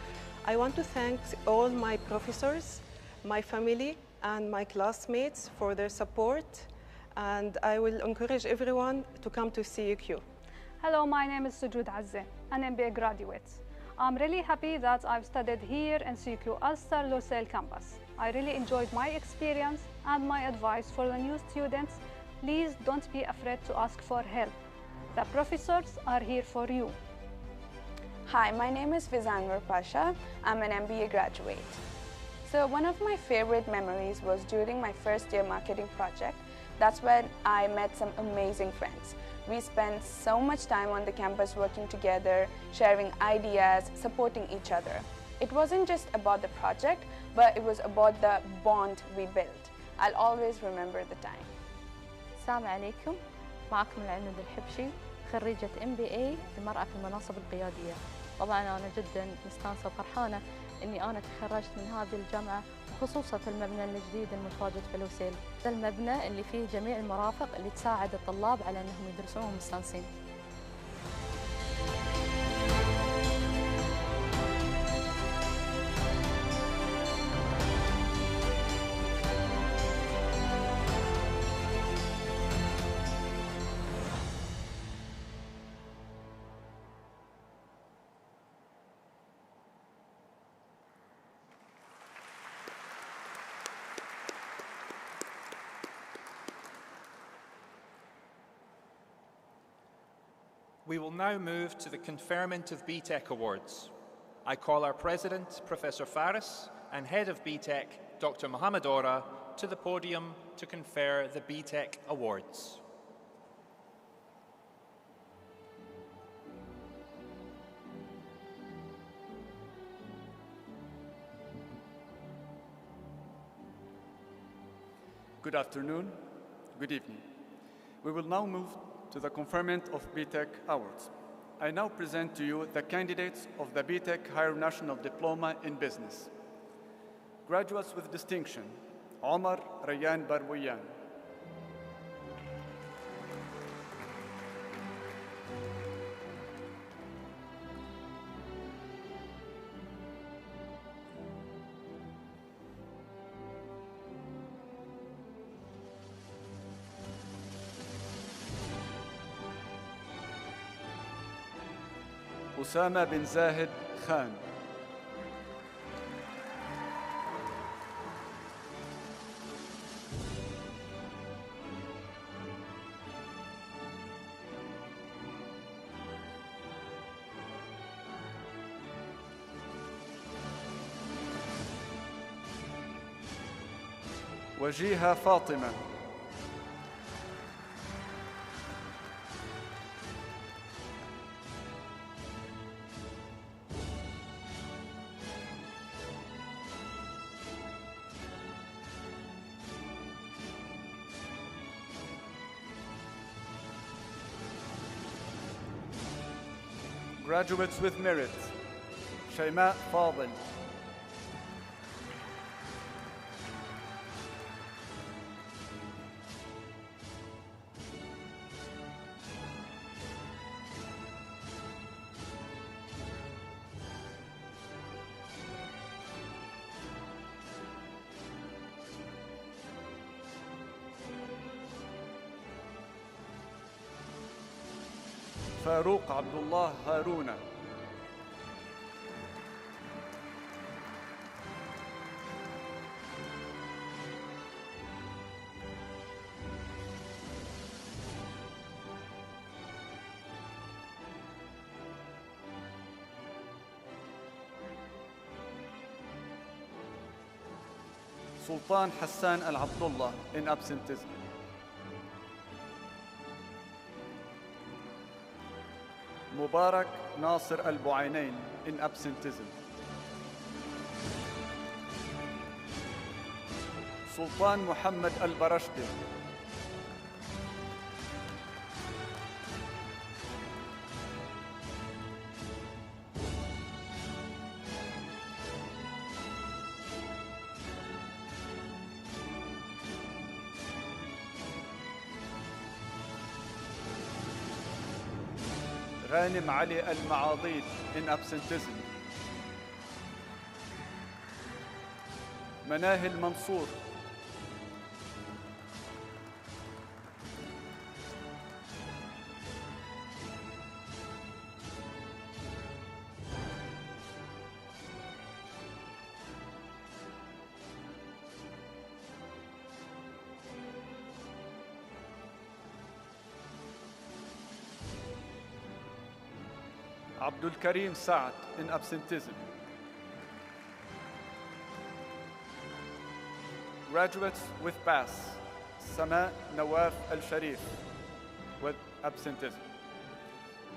I want to thank all my professors, my family, and my classmates for their support. And I will encourage everyone to come to CUQ. Hello, my name is Sujud Azze, an MBA graduate. I'm really happy that I've studied here in CUQ Ulster Lusail campus. I really enjoyed my experience, and my advice for the new students, please don't be afraid to ask for help. The professors are here for you. Hi, my name is Fizanwar Pasha. I'm an MBA graduate. So one of my favorite memories was during my first year marketing project. That's when I met some amazing friends. We spent so much time on the campus working together, sharing ideas, supporting each other. It wasn't just about the project, but it was about the bond we built. I'll always remember the time. السلام عليكم، معكم العنود الحبشي، خريجة MBA المرأة في المناصب القيادية. طبعا أنا جدا مستانسة وفرحانة أني أنا تخرجت من هذه الجامعة، وخصوصا المبنى الجديد المتواجد في لوسيل. هذا المبنى اللي فيه جميع المرافق اللي تساعد الطلاب على أنهم يدرسون ومستانسين. We will now move to the conferment of BTech Awards. I call our President, Professor Faris, and Head of BTech, Dr. Mohamed Ora, to the podium to confer the BTech Awards. Good afternoon, good evening. We will now move to the conferment of BTech Awards. I now present to you the candidates of the BTech Higher National Diploma in Business. Graduates with distinction, Omar Rayyan Barwiyan. أسامة بن زاهد خان. وجيهة فاطمة. Graduates with merit, شيماء فاضل. فاروق عبد الله هارون. سلطان حسان العبد الله in absenteeism. مبارك ناصر البعينين in absenteeism. سلطان محمد البرشدي. غانم علي المعاضيد in absenteeism. مناهل منصور. عبد الكريم سعد in absenteeism. Graduates with pass, سماء نواف الشريف with absenteeism.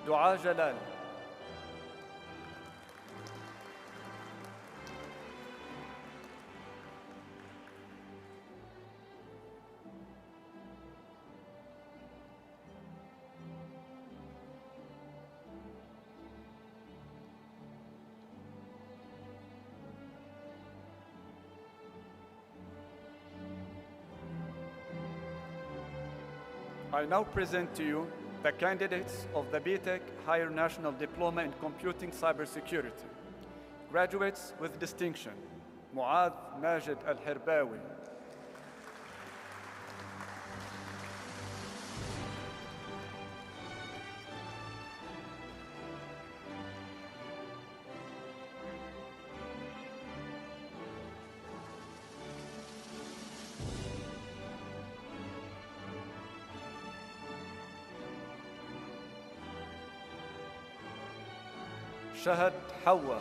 دعاء جلال. I now present to you the candidates of the BTech Higher National Diploma in Computing Cybersecurity. Graduates with distinction, Muad Majid Al-Hirbawi. شهد حوا.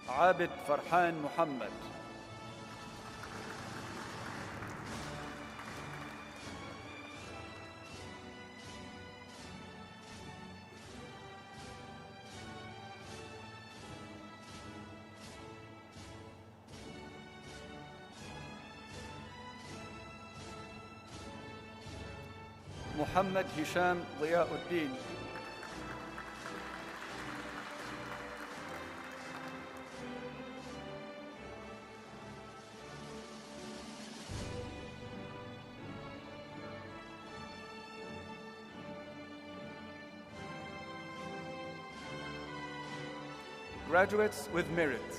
عابد فرحان محمد. محمد هشام ضياء الدين. Graduates with merit,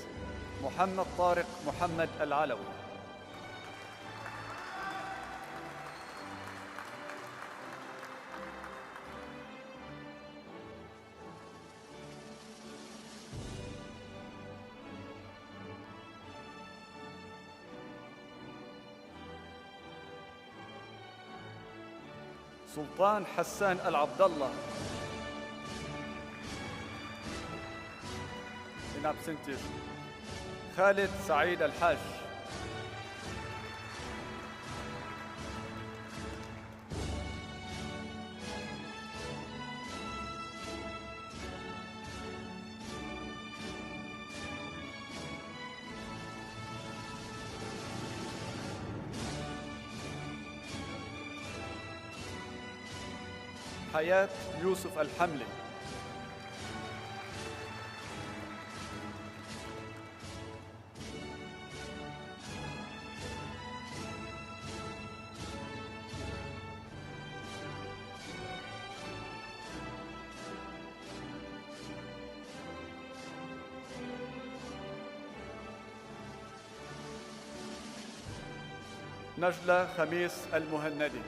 محمد طارق محمد العلوي. سلطان حسان العبد الله. In absenteeism. خالد سعيد الحاج. حياة يوسف الحملي. نجلة خميس المهندي.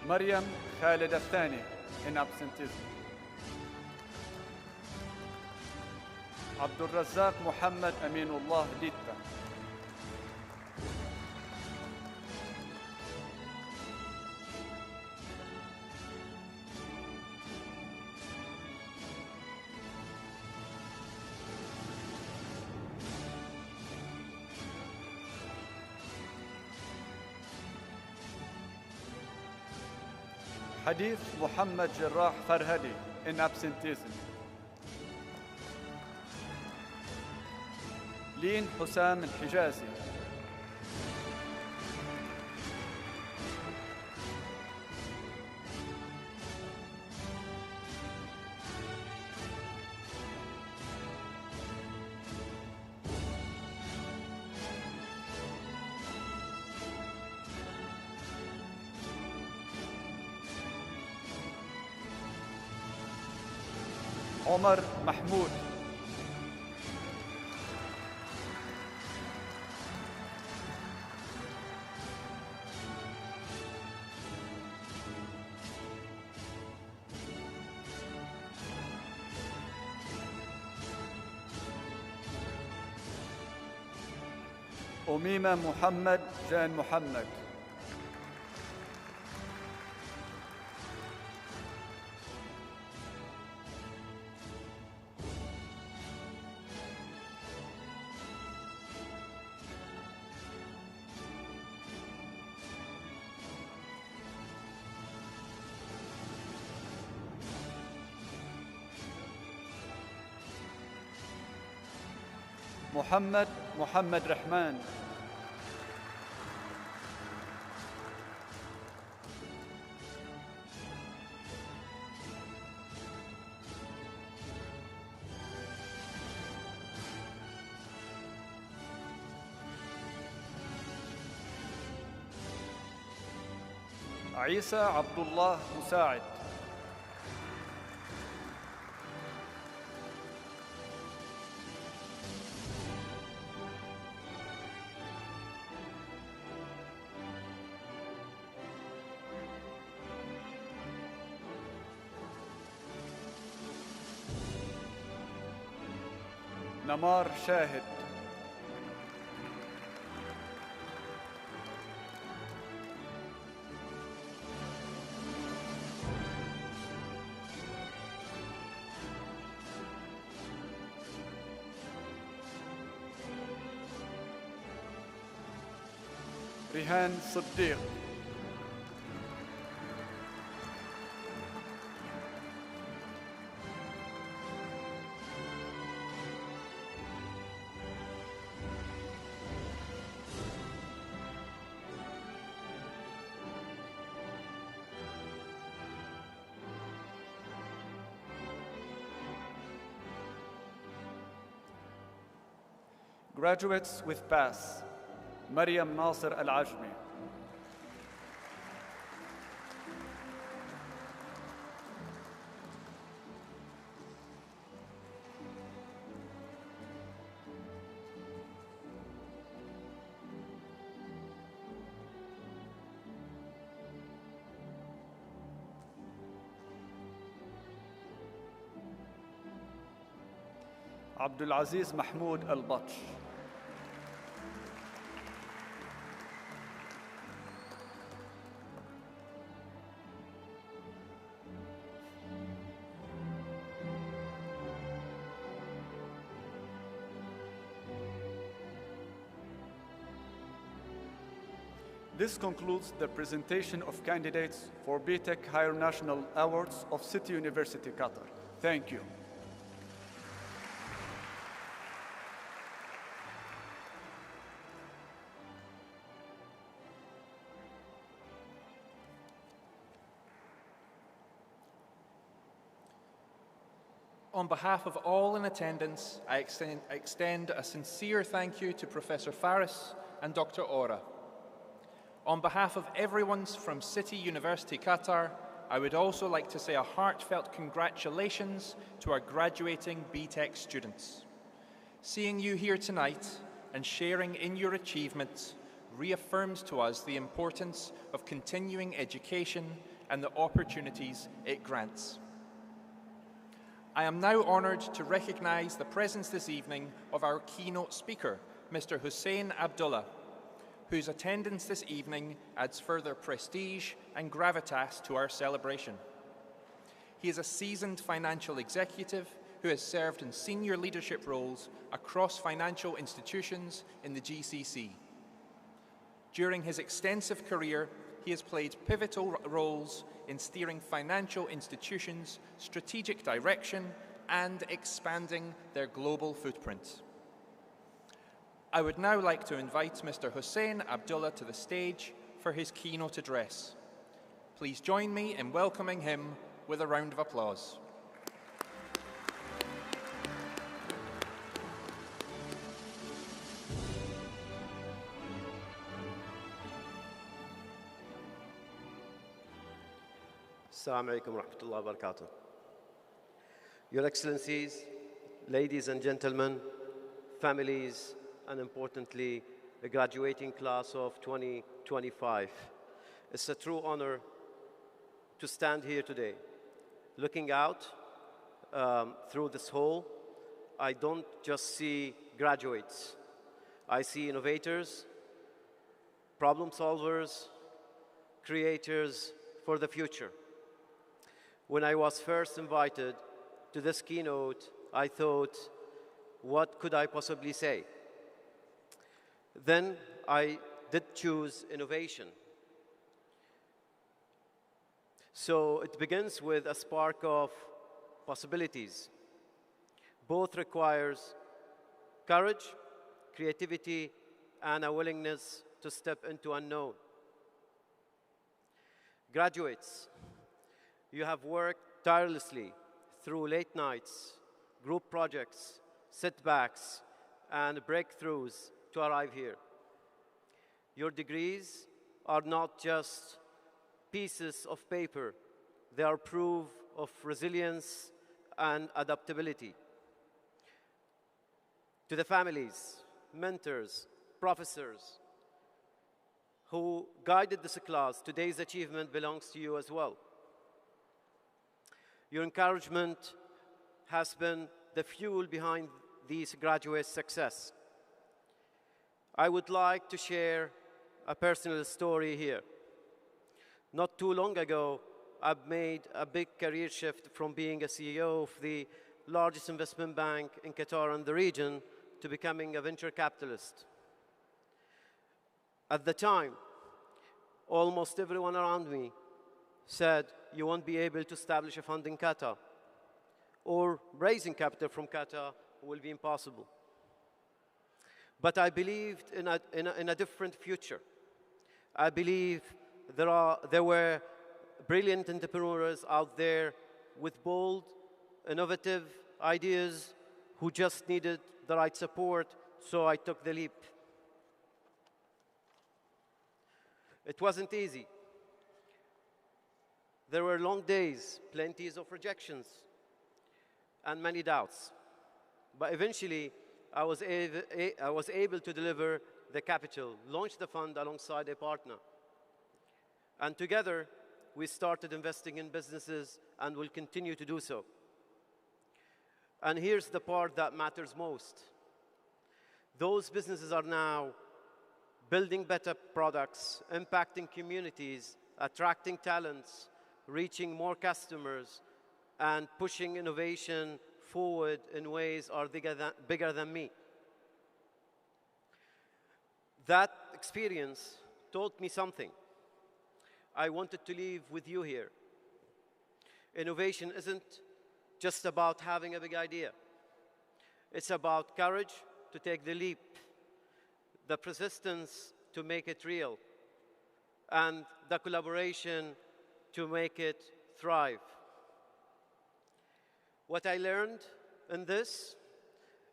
مريم خالد الثاني in absenteeism. عبد الرزاق محمد أمين الله ديتا. حديث محمد جراح فرهدي in absenteeism. لين حسام الحجازي. عمر محمود. أميمة محمد جان محمد. محمد رحمن. عيسى عبد الله مساعد. نمار شاهد. ريهان صديق. Graduates with pass. مريم ناصر العجمي. عبد العزيز محمود البطش. This concludes the presentation of candidates for BTech Higher National Awards of City University, Qatar. Thank you. On behalf of all in attendance, I extend a sincere thank you to Professor Faris and Dr. Ora. On behalf of everyone from City University Qatar, I would also like to say a heartfelt congratulations to our graduating BTech students. Seeing you here tonight and sharing in your achievements reaffirms to us the importance of continuing education and the opportunities it grants. I am now honoured to recognise the presence this evening of our keynote speaker, Mr. Hussein Abdullah, whose attendance this evening adds further prestige and gravitas to our celebration. He is a seasoned financial executive who has served in senior leadership roles across financial institutions in the GCC. During his extensive career, he has played pivotal roles in steering financial institutions' strategic direction and expanding their global footprint. I would now like to invite Mr. Hussein Abdullah to the stage for his keynote address. Please join me in welcoming him with a round of applause. Assalamu alaikum wa rahmatullahi wa barakatuh. Your Excellencies, ladies and gentlemen, families, and importantly, the graduating class of 2025. It's a true honor to stand here today. Looking out through this hall, I don't just see graduates. I see innovators, problem solvers, creators for the future. When I was first invited to this keynote, I thought, what could I possibly say? Then I did choose innovation. So it begins with a spark of possibilities. Both requires courage creativity, and a willingness to step into unknown. Graduates, you have worked tirelessly through late nights, group projects, setbacks, and breakthroughs to arrive here. Your degrees are not just pieces of paper. They are proof of resilience and adaptability. To the families, mentors, professors who guided this class, today's achievement belongs to you as well. Your encouragement has been the fuel behind these graduates' success. I would like to share a personal story here. Not too long ago, I've made a big career shift from being a CEO of the largest investment bank in Qatar and the region to becoming a venture capitalist. At the time, almost everyone around me said, you won't be able to establish a fund in Qatar, or raising capital from Qatar will be impossible. But I believed in a different future. I believe there were brilliant entrepreneurs out there with bold, innovative ideas who just needed the right support, so I took the leap. It wasn't easy. There were long days, plenty of rejections, and many doubts. But eventually, I was able to deliver the capital, launch the fund alongside a partner. And together, we started investing in businesses and will continue to do so. And here's the part that matters most. Those businesses are now building better products, impacting communities, attracting talents, reaching more customers, and pushing innovation forward in ways are bigger than me. That experience taught me something. I wanted to leave with you here. Innovation isn't just about having a big idea. It's about courage to take the leap, the persistence to make it real, and the collaboration to make it thrive. What I learned in this,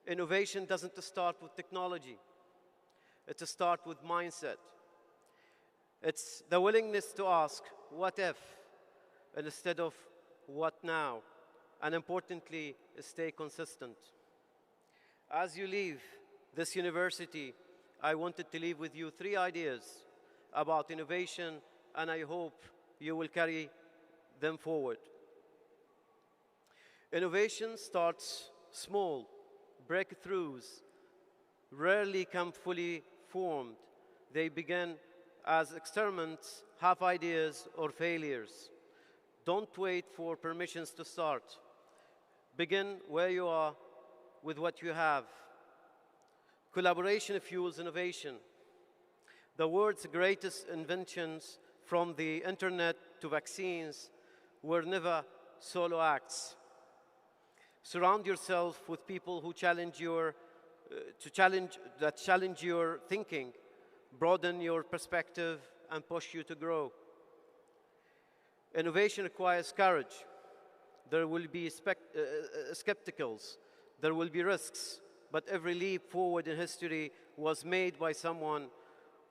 innovation doesn't start with technology. It starts with mindset. It's the willingness to ask, what if, instead of what now? And importantly, stay consistent. As you leave this university, I wanted to leave with you 3 ideas about innovation, and I hope you will carry them forward. Innovation starts small. Breakthroughs rarely come fully formed. They begin as experiments, half ideas, or failures. Don't wait for permissions to start. Begin where you are with what you have. Collaboration fuels innovation. The world's greatest inventions, from the internet to vaccines, were never solo acts. Surround yourself with people who challenge your thinking, broaden your perspective, and push you to grow. Innovation requires courage. There will be skepticals. There will be risks. But every leap forward in history was made by someone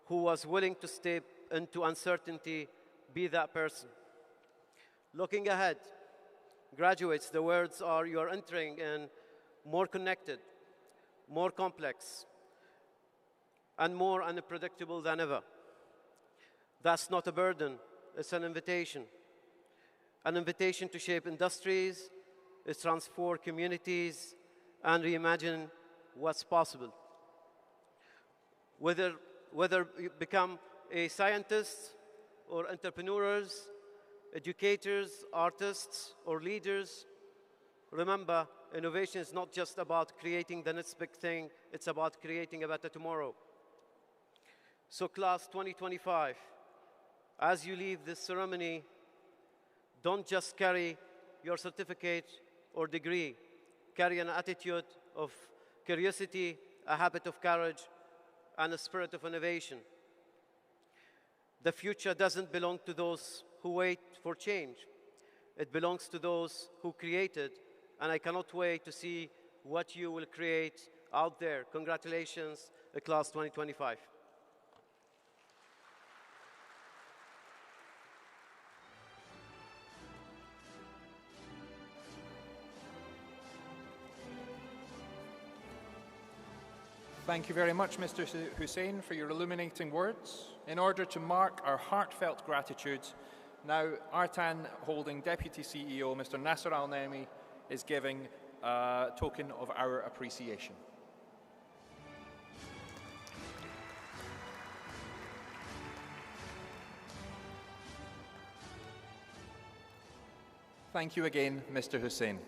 who was willing to step into uncertainty. Be that person. Looking ahead, graduates, the words are you are entering in more connected, more complex, and more unpredictable than ever. That's not a burden, it's an invitation. An invitation to shape industries, transform communities, and reimagine what's possible. Whether you become a scientist or entrepreneurs, educators, artists, or leaders, remember, innovation is not just about creating the next big thing, it's about creating a better tomorrow. So class 2025, as you leave this ceremony, don't just carry your certificate or degree. Carry an attitude of curiosity a habit of courage, and a spirit of innovation. The future doesn't belong to those who wait for change. It belongs to those who create it, and I cannot wait to see what you will create out there. Congratulations, Class 2025. Thank you very much, Mr. Hussein, for your illuminating words. In order to mark our heartfelt gratitude, now Artan Holding Deputy CEO, Mr. Nasser Al-Naimi, is giving a token of our appreciation. Thank you again, Mr. Hussein.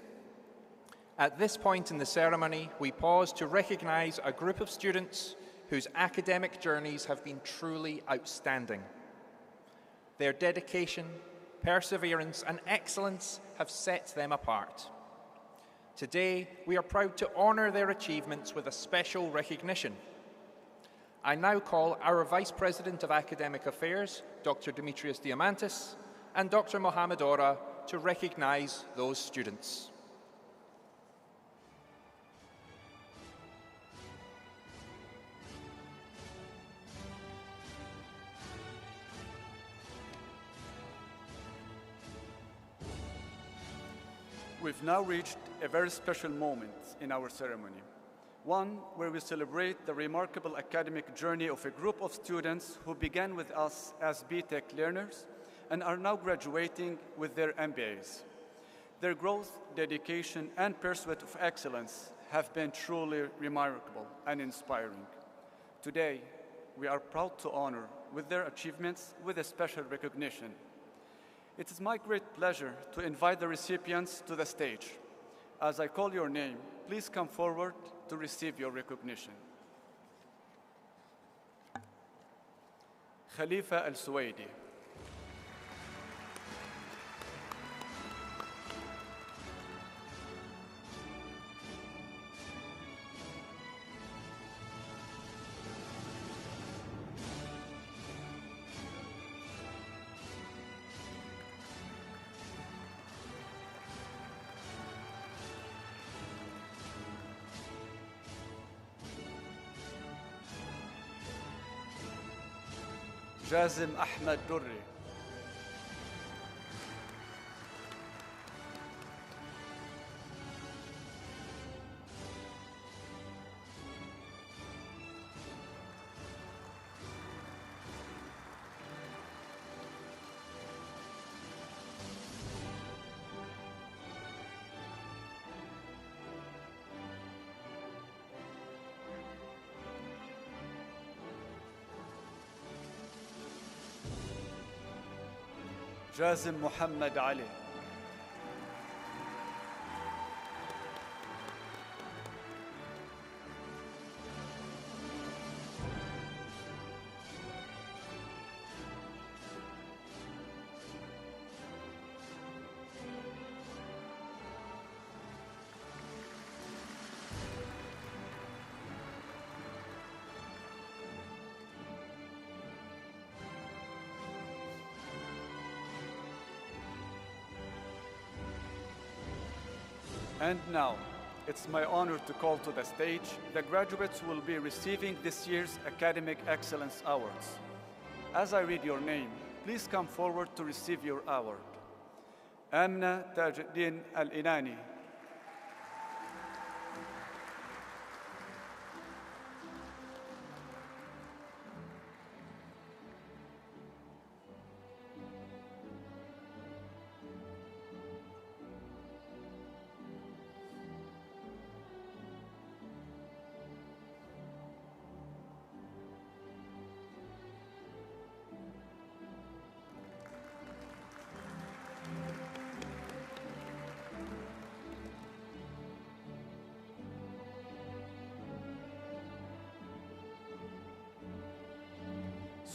At this point in the ceremony, we pause to recognise a group of students whose academic journeys have been truly outstanding. Their dedication, perseverance and excellence have set them apart. Today, we are proud to honour their achievements with a special recognition. I now call our Vice President of Academic Affairs, Dr. Demetrios Diamantis, and Dr. Mohamed Ora to recognise those students. We've now reached a very special moment in our ceremony, one where we celebrate the remarkable academic journey of a group of students who began with us as BTech learners and are now graduating with their MBAs. Their growth, dedication, and pursuit of excellence have been truly remarkable and inspiring. Today, we are proud to honor with their achievements with a special recognition. It is my great pleasure to invite the recipients to the stage. As I call your name, please come forward to receive your recognition. Khalifa Al-Suwaidi. جازم أحمد دري. جازم محمد علي. And now, it's my honor to call to the stage the graduates who will be receiving this year's Academic Excellence Awards. As I read your name, please come forward to receive your award. Amna Tajuddin Al-Inani.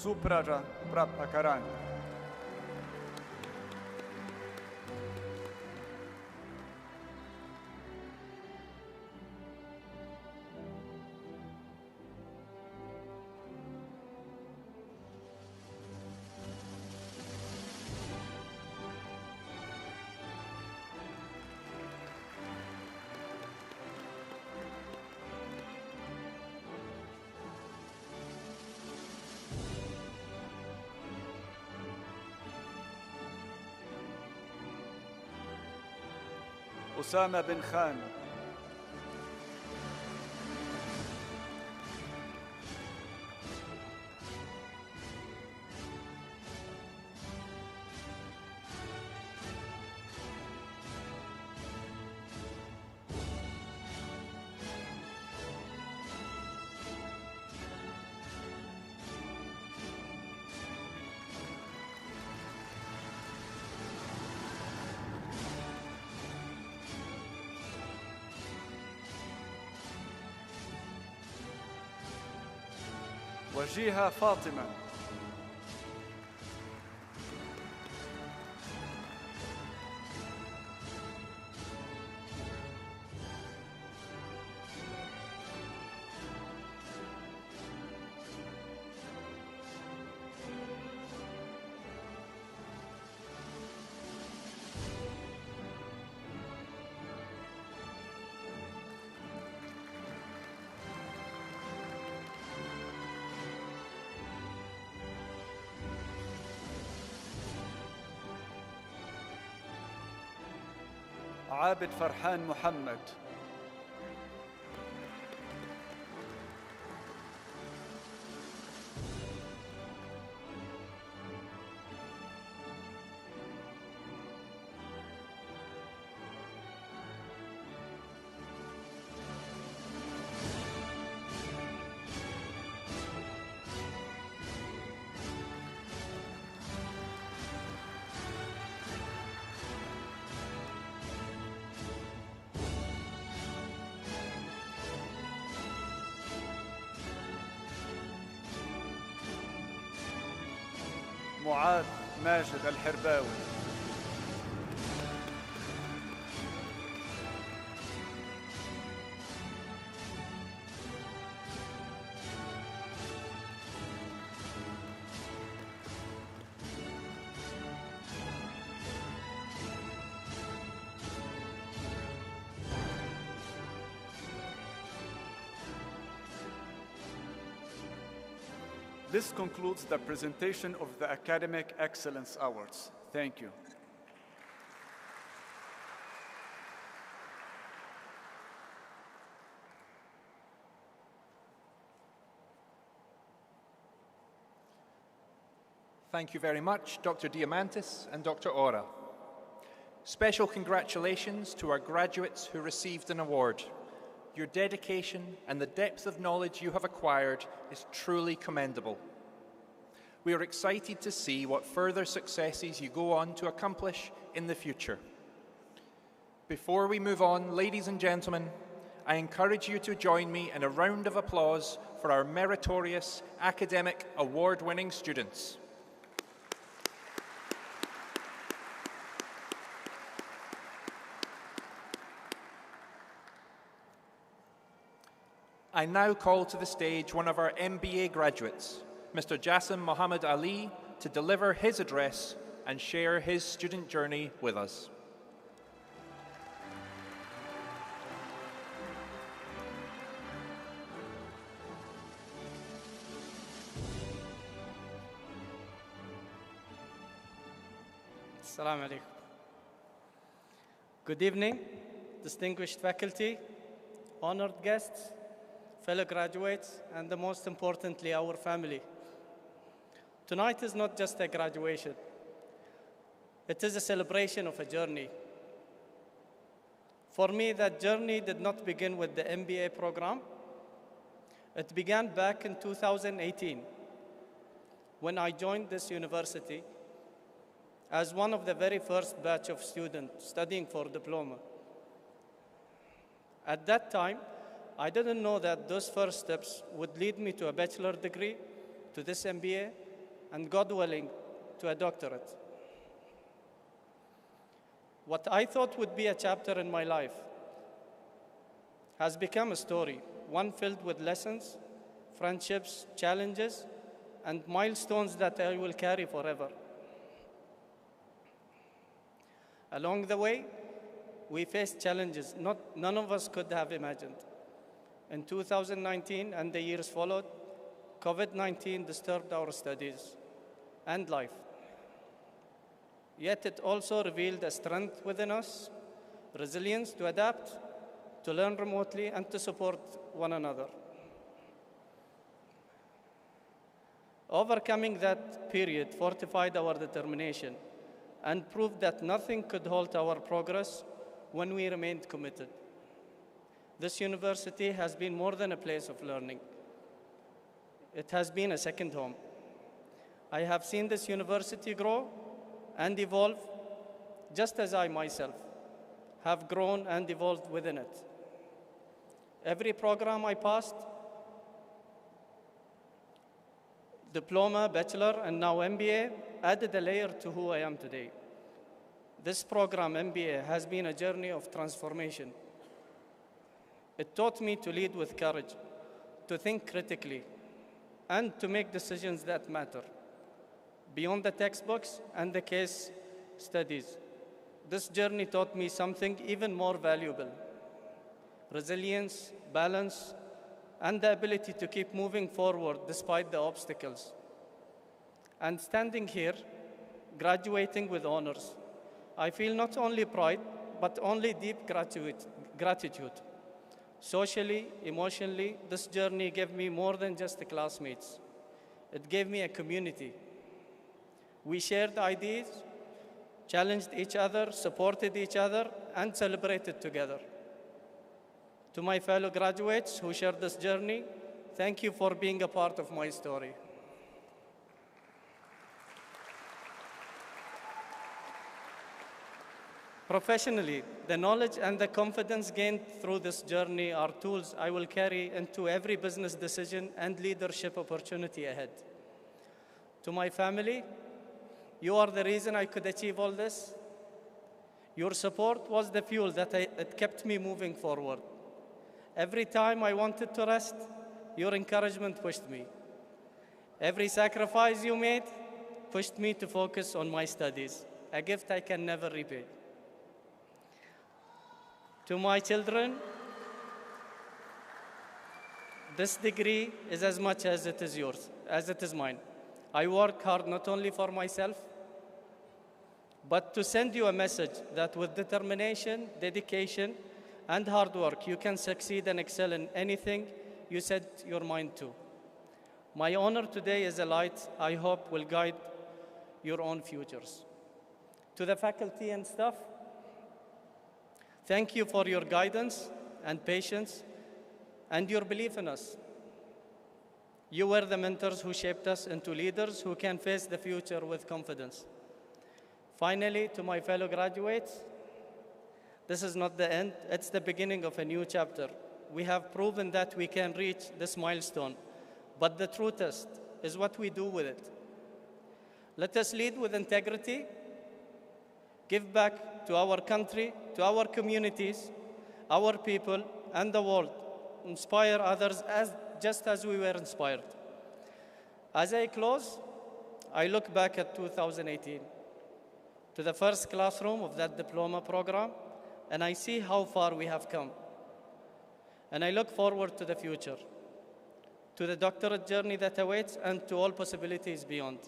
Supraja Prabhakaran. أسامة بن خان. وجيهة فاطمة. عابد فرحان محمد. معاذ ماجد الحرباوي. This concludes the presentation of the Academic Excellence Awards. Thank you. Thank you very much, Dr. Diamantis and Dr. Ora. Special congratulations to our graduates who received an award. Your dedication and the depth of knowledge you have acquired is truly commendable. We are excited to see what further successes you go on to accomplish in the future. Before we move on, ladies and gentlemen, I encourage you to join me in a round of applause for our meritorious academic award-winning students. I now call to the stage one of our MBA graduates, Mr. Jassim Mohammed Ali, to deliver his address and share his student journey with us. Assalamu alaikum. Good evening, distinguished faculty, honored guests, fellow graduates, and most importantly, our family. Tonight is not just a graduation. It is a celebration of a journey. For me, that journey did not begin with the MBA program. It began back in 2018 when I joined this university as one of the very first batch of students studying for diploma. At that time, I didn't know that those first steps would lead me to a bachelor degree, to this MBA, and God willing, to a doctorate. What I thought would be a chapter in my life has become a story, one filled with lessons, friendships, challenges, and milestones that I will carry forever. Along the way, we faced challenges none of us could have imagined. In 2019 and the years followed, COVID-19 disturbed our studies and life. Yet it also revealed a strength within us, resilience to adapt, to learn remotely, and to support one another. Overcoming that period fortified our determination and proved that nothing could halt our progress when we remained committed. This university has been more than a place of learning. It has been a second home. I have seen this university grow and evolve just as I myself have grown and evolved within it. Every program I passed, diploma, bachelor, and now MBA, added a layer to who I am today. This program, MBA, has been a journey of transformation. It taught me to lead with courage, to think critically, and to make decisions that matter, beyond the textbooks and the case studies. This journey taught me something even more valuable: resilience, balance, and the ability to keep moving forward despite the obstacles. And standing here, graduating with honors, I feel not only pride, but only deep gratitude. Socially, emotionally, this journey gave me more than just classmates. It gave me a community. We shared ideas, challenged each other, supported each other, and celebrated together. To my fellow graduates who shared this journey, thank you for being a part of my story. Professionally, the knowledge and the confidence gained through this journey are tools I will carry into every business decision and leadership opportunity ahead. To my family, you are the reason I could achieve all this. Your support was the fuel that kept me moving forward. Every time I wanted to rest, your encouragement pushed me. Every sacrifice you made pushed me to focus on my studies, a gift I can never repay. To my children, this degree is as much as it is yours, as it is mine. I work hard not only for myself, but to send you a message that with determination, dedication, and hard work, you can succeed and excel in anything you set your mind to. My honor today is a light I hope will guide your own futures. To the faculty and staff, thank you for your guidance and patience and your belief in us. You were the mentors who shaped us into leaders who can face the future with confidence. Finally, to my fellow graduates, this is not the end, it's the beginning of a new chapter. We have proven that we can reach this milestone, but the true test is what we do with it. Let us lead with integrity, give back to our country, to our communities, our people, and the world. Inspire others just as we were inspired. As I close, I look back at 2018, to the first classroom of that diploma program, and I see how far we have come. And I look forward to the future, to the doctorate journey that awaits, and to all possibilities beyond.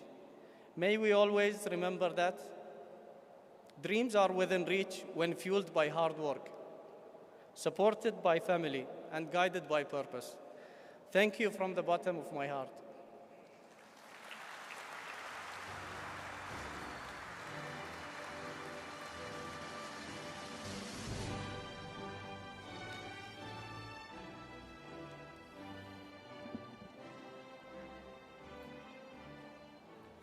May we always remember that dreams are within reach when fueled by hard work, supported by family, and guided by purpose. Thank you from the bottom of my heart.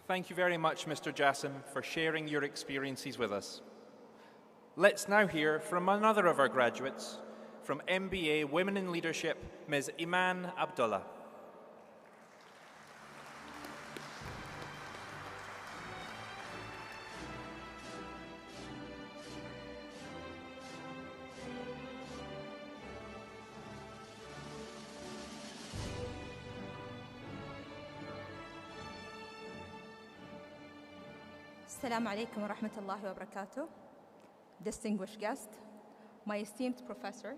Thank you very much, Mr. Jassim, for sharing your experiences with us. Let's now hear from another of our graduates, from MBA Women in Leadership, Ms. Iman Abdullah. Assalamu alaikum wa rahmatullahi wa barakatuh. Distinguished guest, my esteemed professor,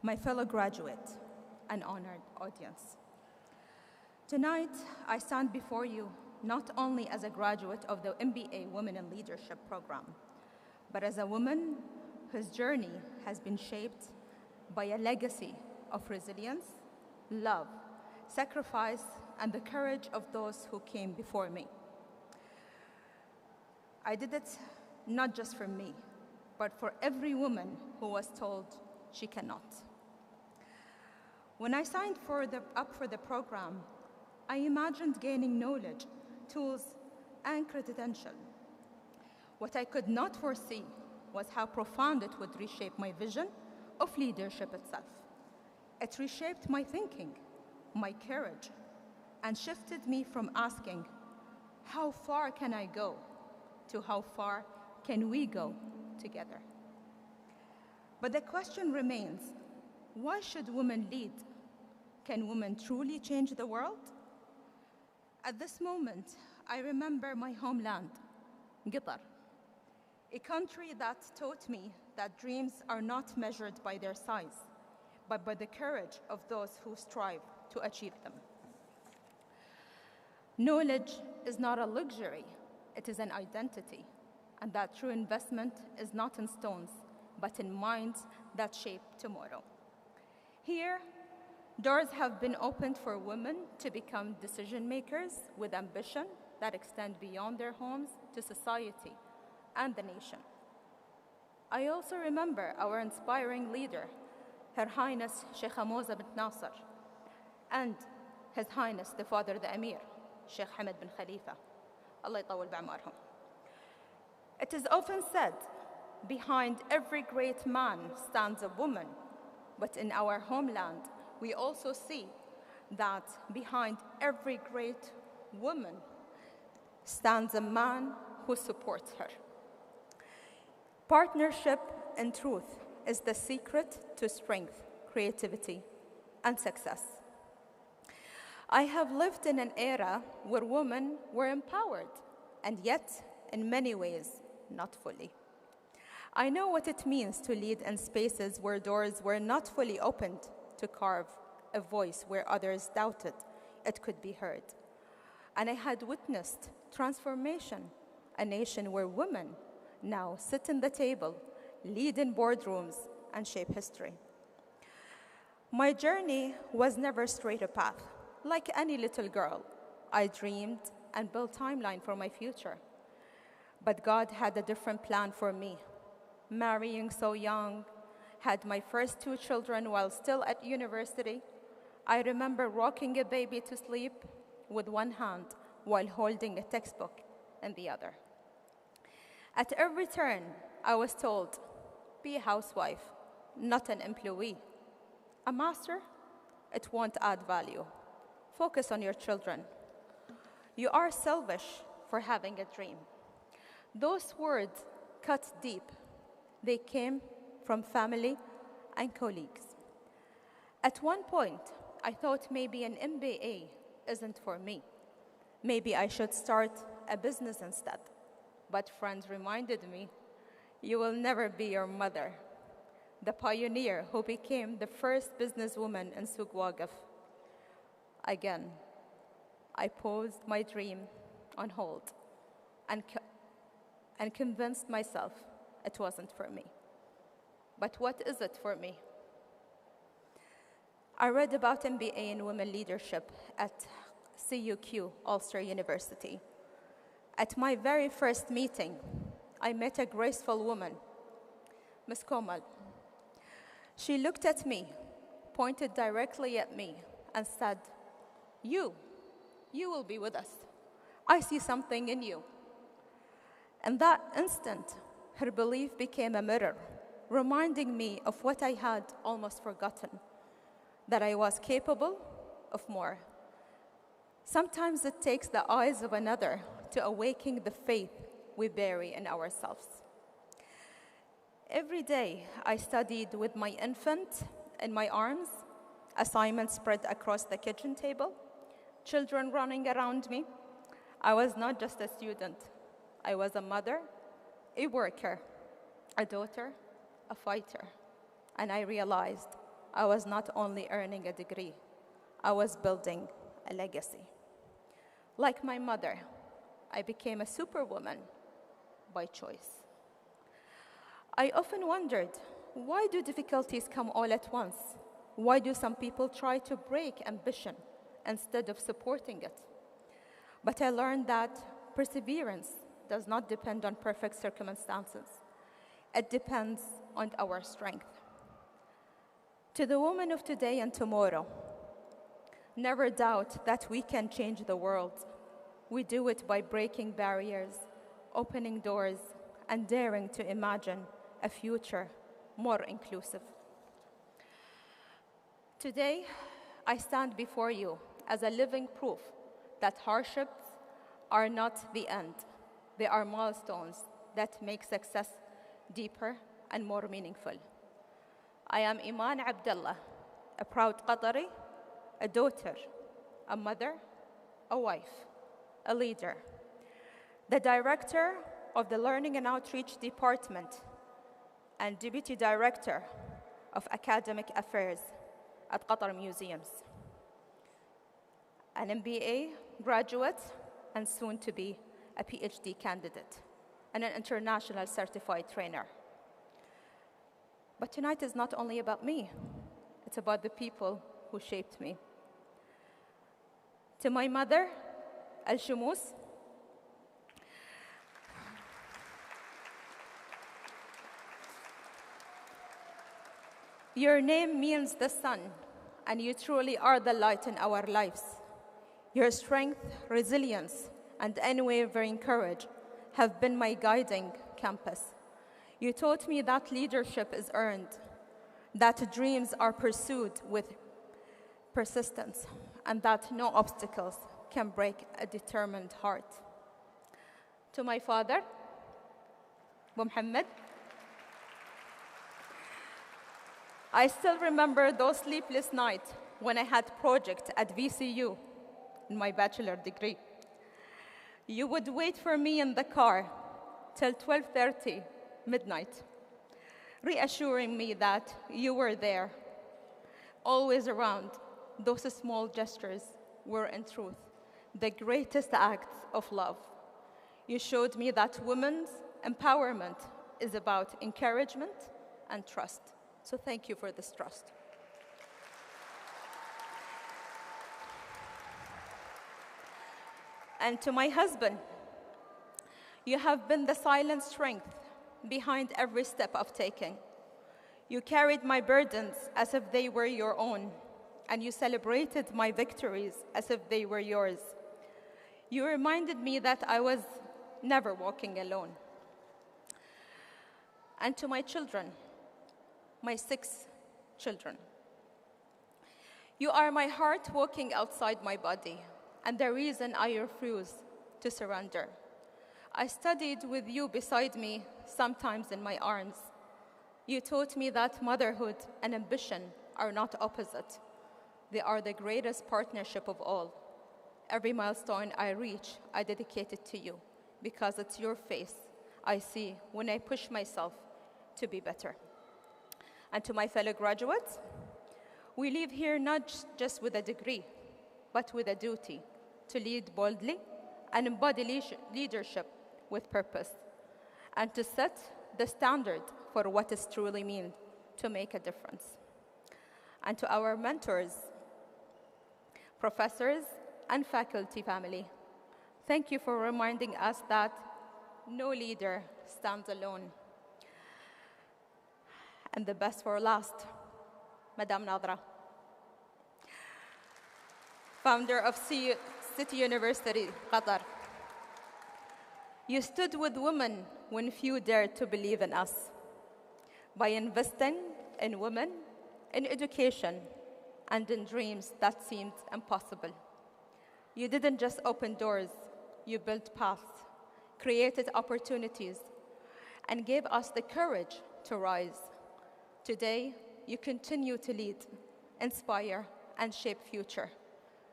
my fellow graduate, and honored audience. Tonight, I stand before you not only as a graduate of the MBA Women in Leadership program, but as a woman whose journey has been shaped by a legacy of resilience, love, sacrifice, and the courage of those who came before me. I did it not just for me, but for every woman who was told she cannot. When I signed up for the program, I imagined gaining knowledge, tools, and credential. What I could not foresee was how profound it would reshape my vision of leadership itself. It reshaped my thinking, my courage, and shifted me from asking, how far can I go, to how far can we go together? But the question remains, why should women lead? Can women truly change the world? At this moment, I remember my homeland, Qatar, a country that taught me that dreams are not measured by their size, but by the courage of those who strive to achieve them. Knowledge is not a luxury, it is an identity, and that true investment is not in stones, but in minds that shape tomorrow. Here, doors have been opened for women to become decision makers with ambition that extend beyond their homes to society and the nation. I also remember our inspiring leader, Her Highness Sheikh Moza bint Nasser, and His Highness the Father the Emir, Sheikh Hamad bin Khalifa. Allah yطول بعمرهم. It is often said, behind every great man stands a woman, but in our homeland, we also see that behind every great woman stands a man who supports her. Partnership and truth is the secret to strength, creativity, and success. I have lived in an era where women were empowered, and yet, in many ways, not fully. I know what it means to lead in spaces where doors were not fully opened, to carve a voice where others doubted it could be heard. And I had witnessed transformation, a nation where women now sit in the table, lead in boardrooms, and shape history. My journey was never straight a path. Like any little girl, I dreamed and built a timeline for my future. But God had a different plan for me. Marrying so young, had my first 2 children while still at university. I remember rocking a baby to sleep with one hand while holding a textbook in the other. At every turn, I was told, be a housewife, not an employee. A master? It won't add value. Focus on your children. You are selfish for having a dream. Those words cut deep. They came from family and colleagues. At one point, I thought maybe an MBA isn't for me. Maybe I should start a business instead. But friends reminded me, you will never be your mother, the pioneer who became the first businesswoman in Souq Waqif. Again, I paused my dream on hold and convinced myself it wasn't for me. But what is it for me? I read about MBA in women leadership at CUQ, Ulster University. At my very first meeting, I met a graceful woman, Ms. Komal. She looked at me, pointed directly at me, and said, you will be with us. I see something in you. In that instant, her belief became a mirror, reminding me of what I had almost forgotten, that I was capable of more. Sometimes it takes the eyes of another to awaken the faith we bury in ourselves. Every day, I studied with my infant in my arms, assignments spread across the kitchen table, children running around me. I was not just a student. I was a mother, a worker, a daughter, a fighter. And I realized I was not only earning a degree, I was building a legacy. Like my mother, I became a superwoman by choice. I often wondered, why do difficulties come all at once? Why do some people try to break ambition instead of supporting it? But I learned that perseverance does not depend on perfect circumstances. It depends on our strength. To the women of today and tomorrow, never doubt that we can change the world. We do it by breaking barriers, opening doors, and daring to imagine a future more inclusive. Today, I stand before you as a living proof that hardships are not the end. They are milestones that make success deeper and more meaningful. I am Iman Abdullah, a proud Qatari, a daughter, a mother, a wife, a leader, the director of the Learning and Outreach Department and Deputy Director of Academic Affairs at Qatar Museums, an MBA graduate and soon to be a PhD candidate, and an international certified trainer. But tonight is not only about me, it's about the people who shaped me. To my mother, Al-Shumus, your name means the sun, and you truly are the light in our lives. Your strength, resilience, and unwavering courage have been my guiding compass. You taught me that leadership is earned, that dreams are pursued with persistence, and that no obstacles can break a determined heart. To my father, Abu Muhammad, I still remember those sleepless nights when I had project at VCU in my bachelor degree. You would wait for me in the car till 12:30 midnight, reassuring me that you were there, always around. Those small gestures were in truth the greatest acts of love. You showed me that women's empowerment is about encouragement and trust. So thank you for this trust. And to my husband, you have been the silent strength behind every step I've taken. You carried my burdens as if they were your own, and you celebrated my victories as if they were yours. You reminded me that I was never walking alone. And to my children, my 6 children, you are my heart walking outside my body, and the reason I refuse to surrender. I studied with you beside me, sometimes in my arms. You taught me that motherhood and ambition are not opposite. They are the greatest partnership of all. Every milestone I reach, I dedicate it to you, because it's your face I see when I push myself to be better. And to my fellow graduates, we leave here not just with a degree, but with a duty to lead boldly and embody leadership with purpose, and to set the standard for what it truly means to make a difference. And to our mentors, professors, and faculty family, thank you for reminding us that no leader stands alone. And the best for last, Madame Nadra, founder of City University, Qatar. You stood with women when few dared to believe in us. By investing in women, in education, and in dreams that seemed impossible. You didn't just open doors, you built paths, created opportunities, and gave us the courage to rise. Today, you continue to lead, inspire, and shape future,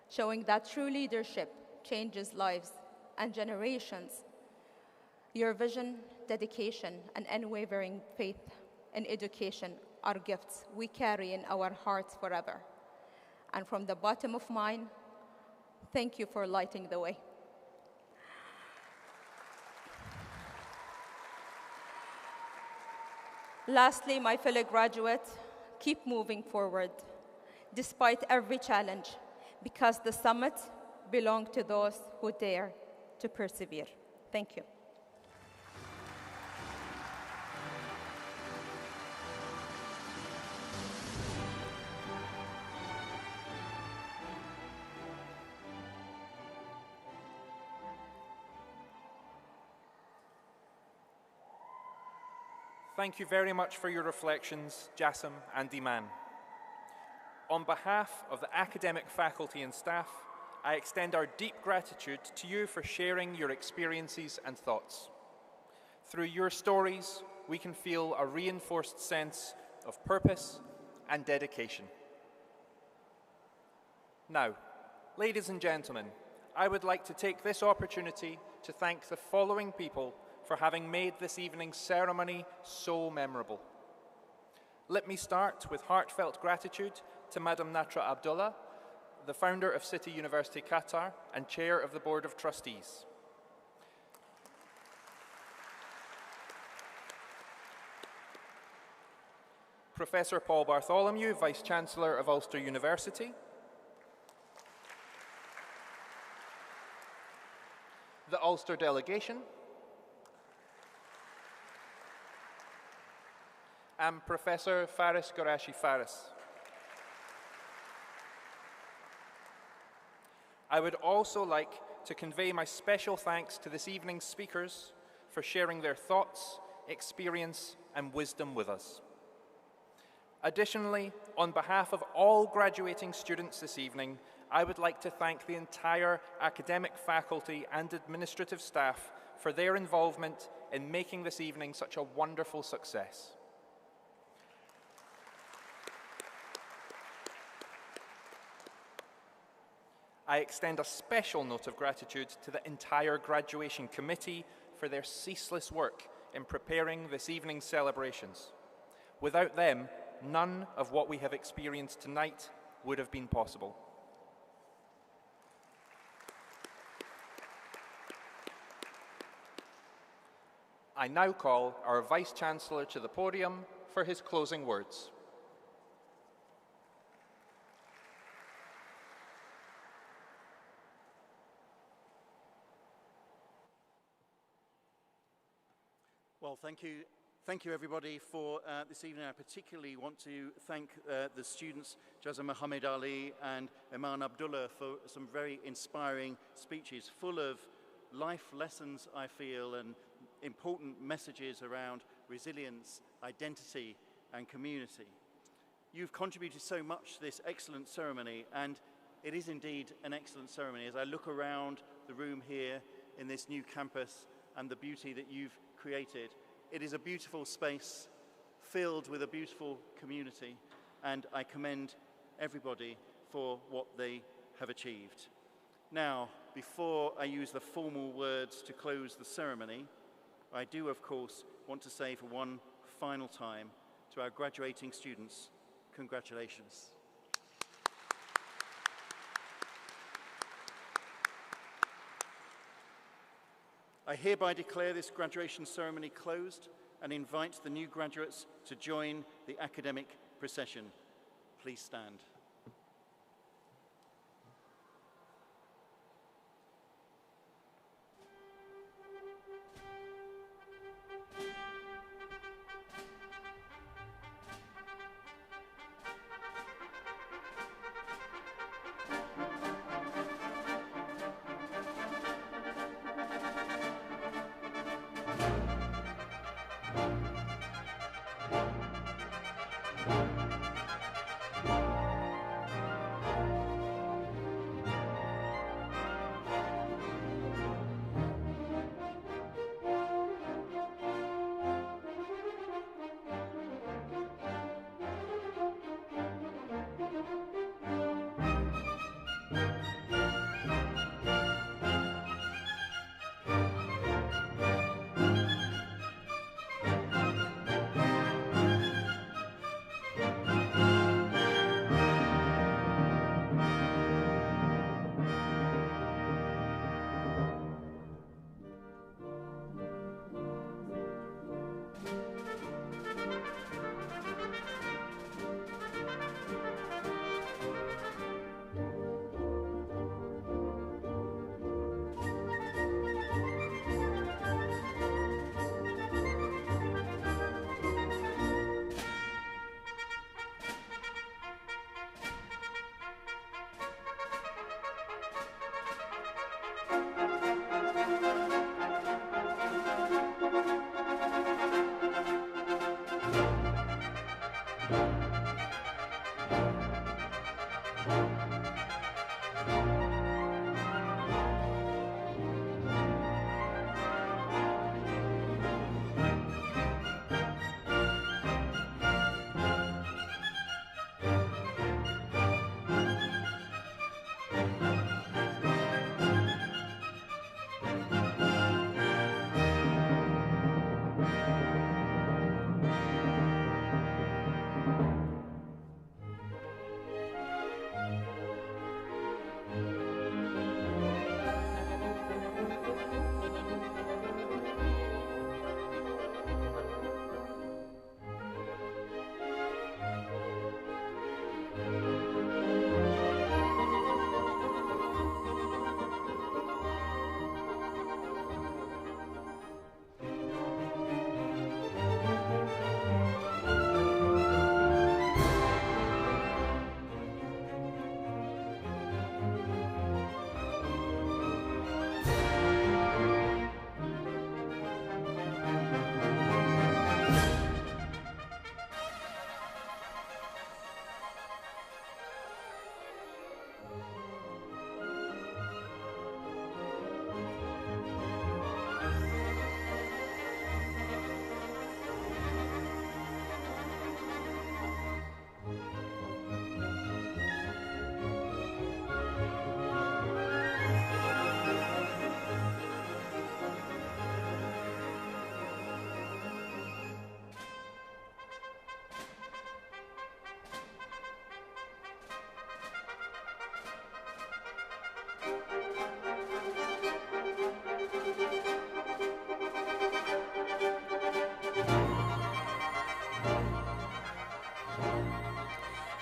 showing that true leadership changes lives and generations. Your vision, dedication, and unwavering faith in education are gifts we carry in our hearts forever. And from the bottom of mine, thank you for lighting the way. Lastly, my fellow graduates, keep moving forward despite every challenge, because the summit belongs to those who dare to persevere. Thank you. Thank you very much for your reflections, Jassim and Iman. On behalf of the academic faculty and staff, I extend our deep gratitude to you for sharing your experiences and thoughts. Through your stories, we can feel a reinforced sense of purpose and dedication. Now, ladies and gentlemen, I would like to take this opportunity to thank the following people for having made this evening's ceremony so memorable. Let me start with heartfelt gratitude to Madam Natra Abdullah, the founder of City University Qatar and chair of the Board of Trustees. Professor Paul Bartholomew, Vice Chancellor of Ulster University. The Ulster Delegation. And Professor Faris Qureshi Faris. I would also like to convey my special thanks to this evening's speakers for sharing their thoughts, experience, and wisdom with us. Additionally, on behalf of all graduating students this evening, I would like to thank the entire academic faculty and administrative staff for their involvement in making this evening such a wonderful success. I extend a special note of gratitude to the entire graduation committee for their ceaseless work in preparing this evening's celebrations. Without them, none of what we have experienced tonight would have been possible. I now call our Vice-Chancellor to the podium for his closing words. Well, thank you everybody for this evening. I particularly want to thank the students, Jazza Mohammed Ali and Iman Abdullah, for some very inspiring speeches, full of life lessons, I feel, and important messages around resilience, identity, and community. You've contributed so much to this excellent ceremony, and it is indeed an excellent ceremony. As I look around the room here in this new campus and the beauty that you've created, it is a beautiful space filled with a beautiful community, and I commend everybody for what they have achieved. Now, before I use the formal words to close the ceremony, I do, of course, want to say for one final time to our graduating students, congratulations. I hereby declare this graduation ceremony closed and invite the new graduates to join the academic procession. Please stand.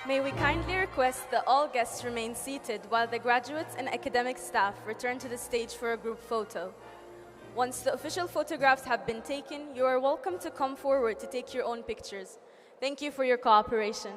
May we kindly request that all guests remain seated while the graduates and academic staff return to the stage for a group photo. Once the official photographs have been taken, you are welcome to come forward to take your own pictures. Thank you for your cooperation.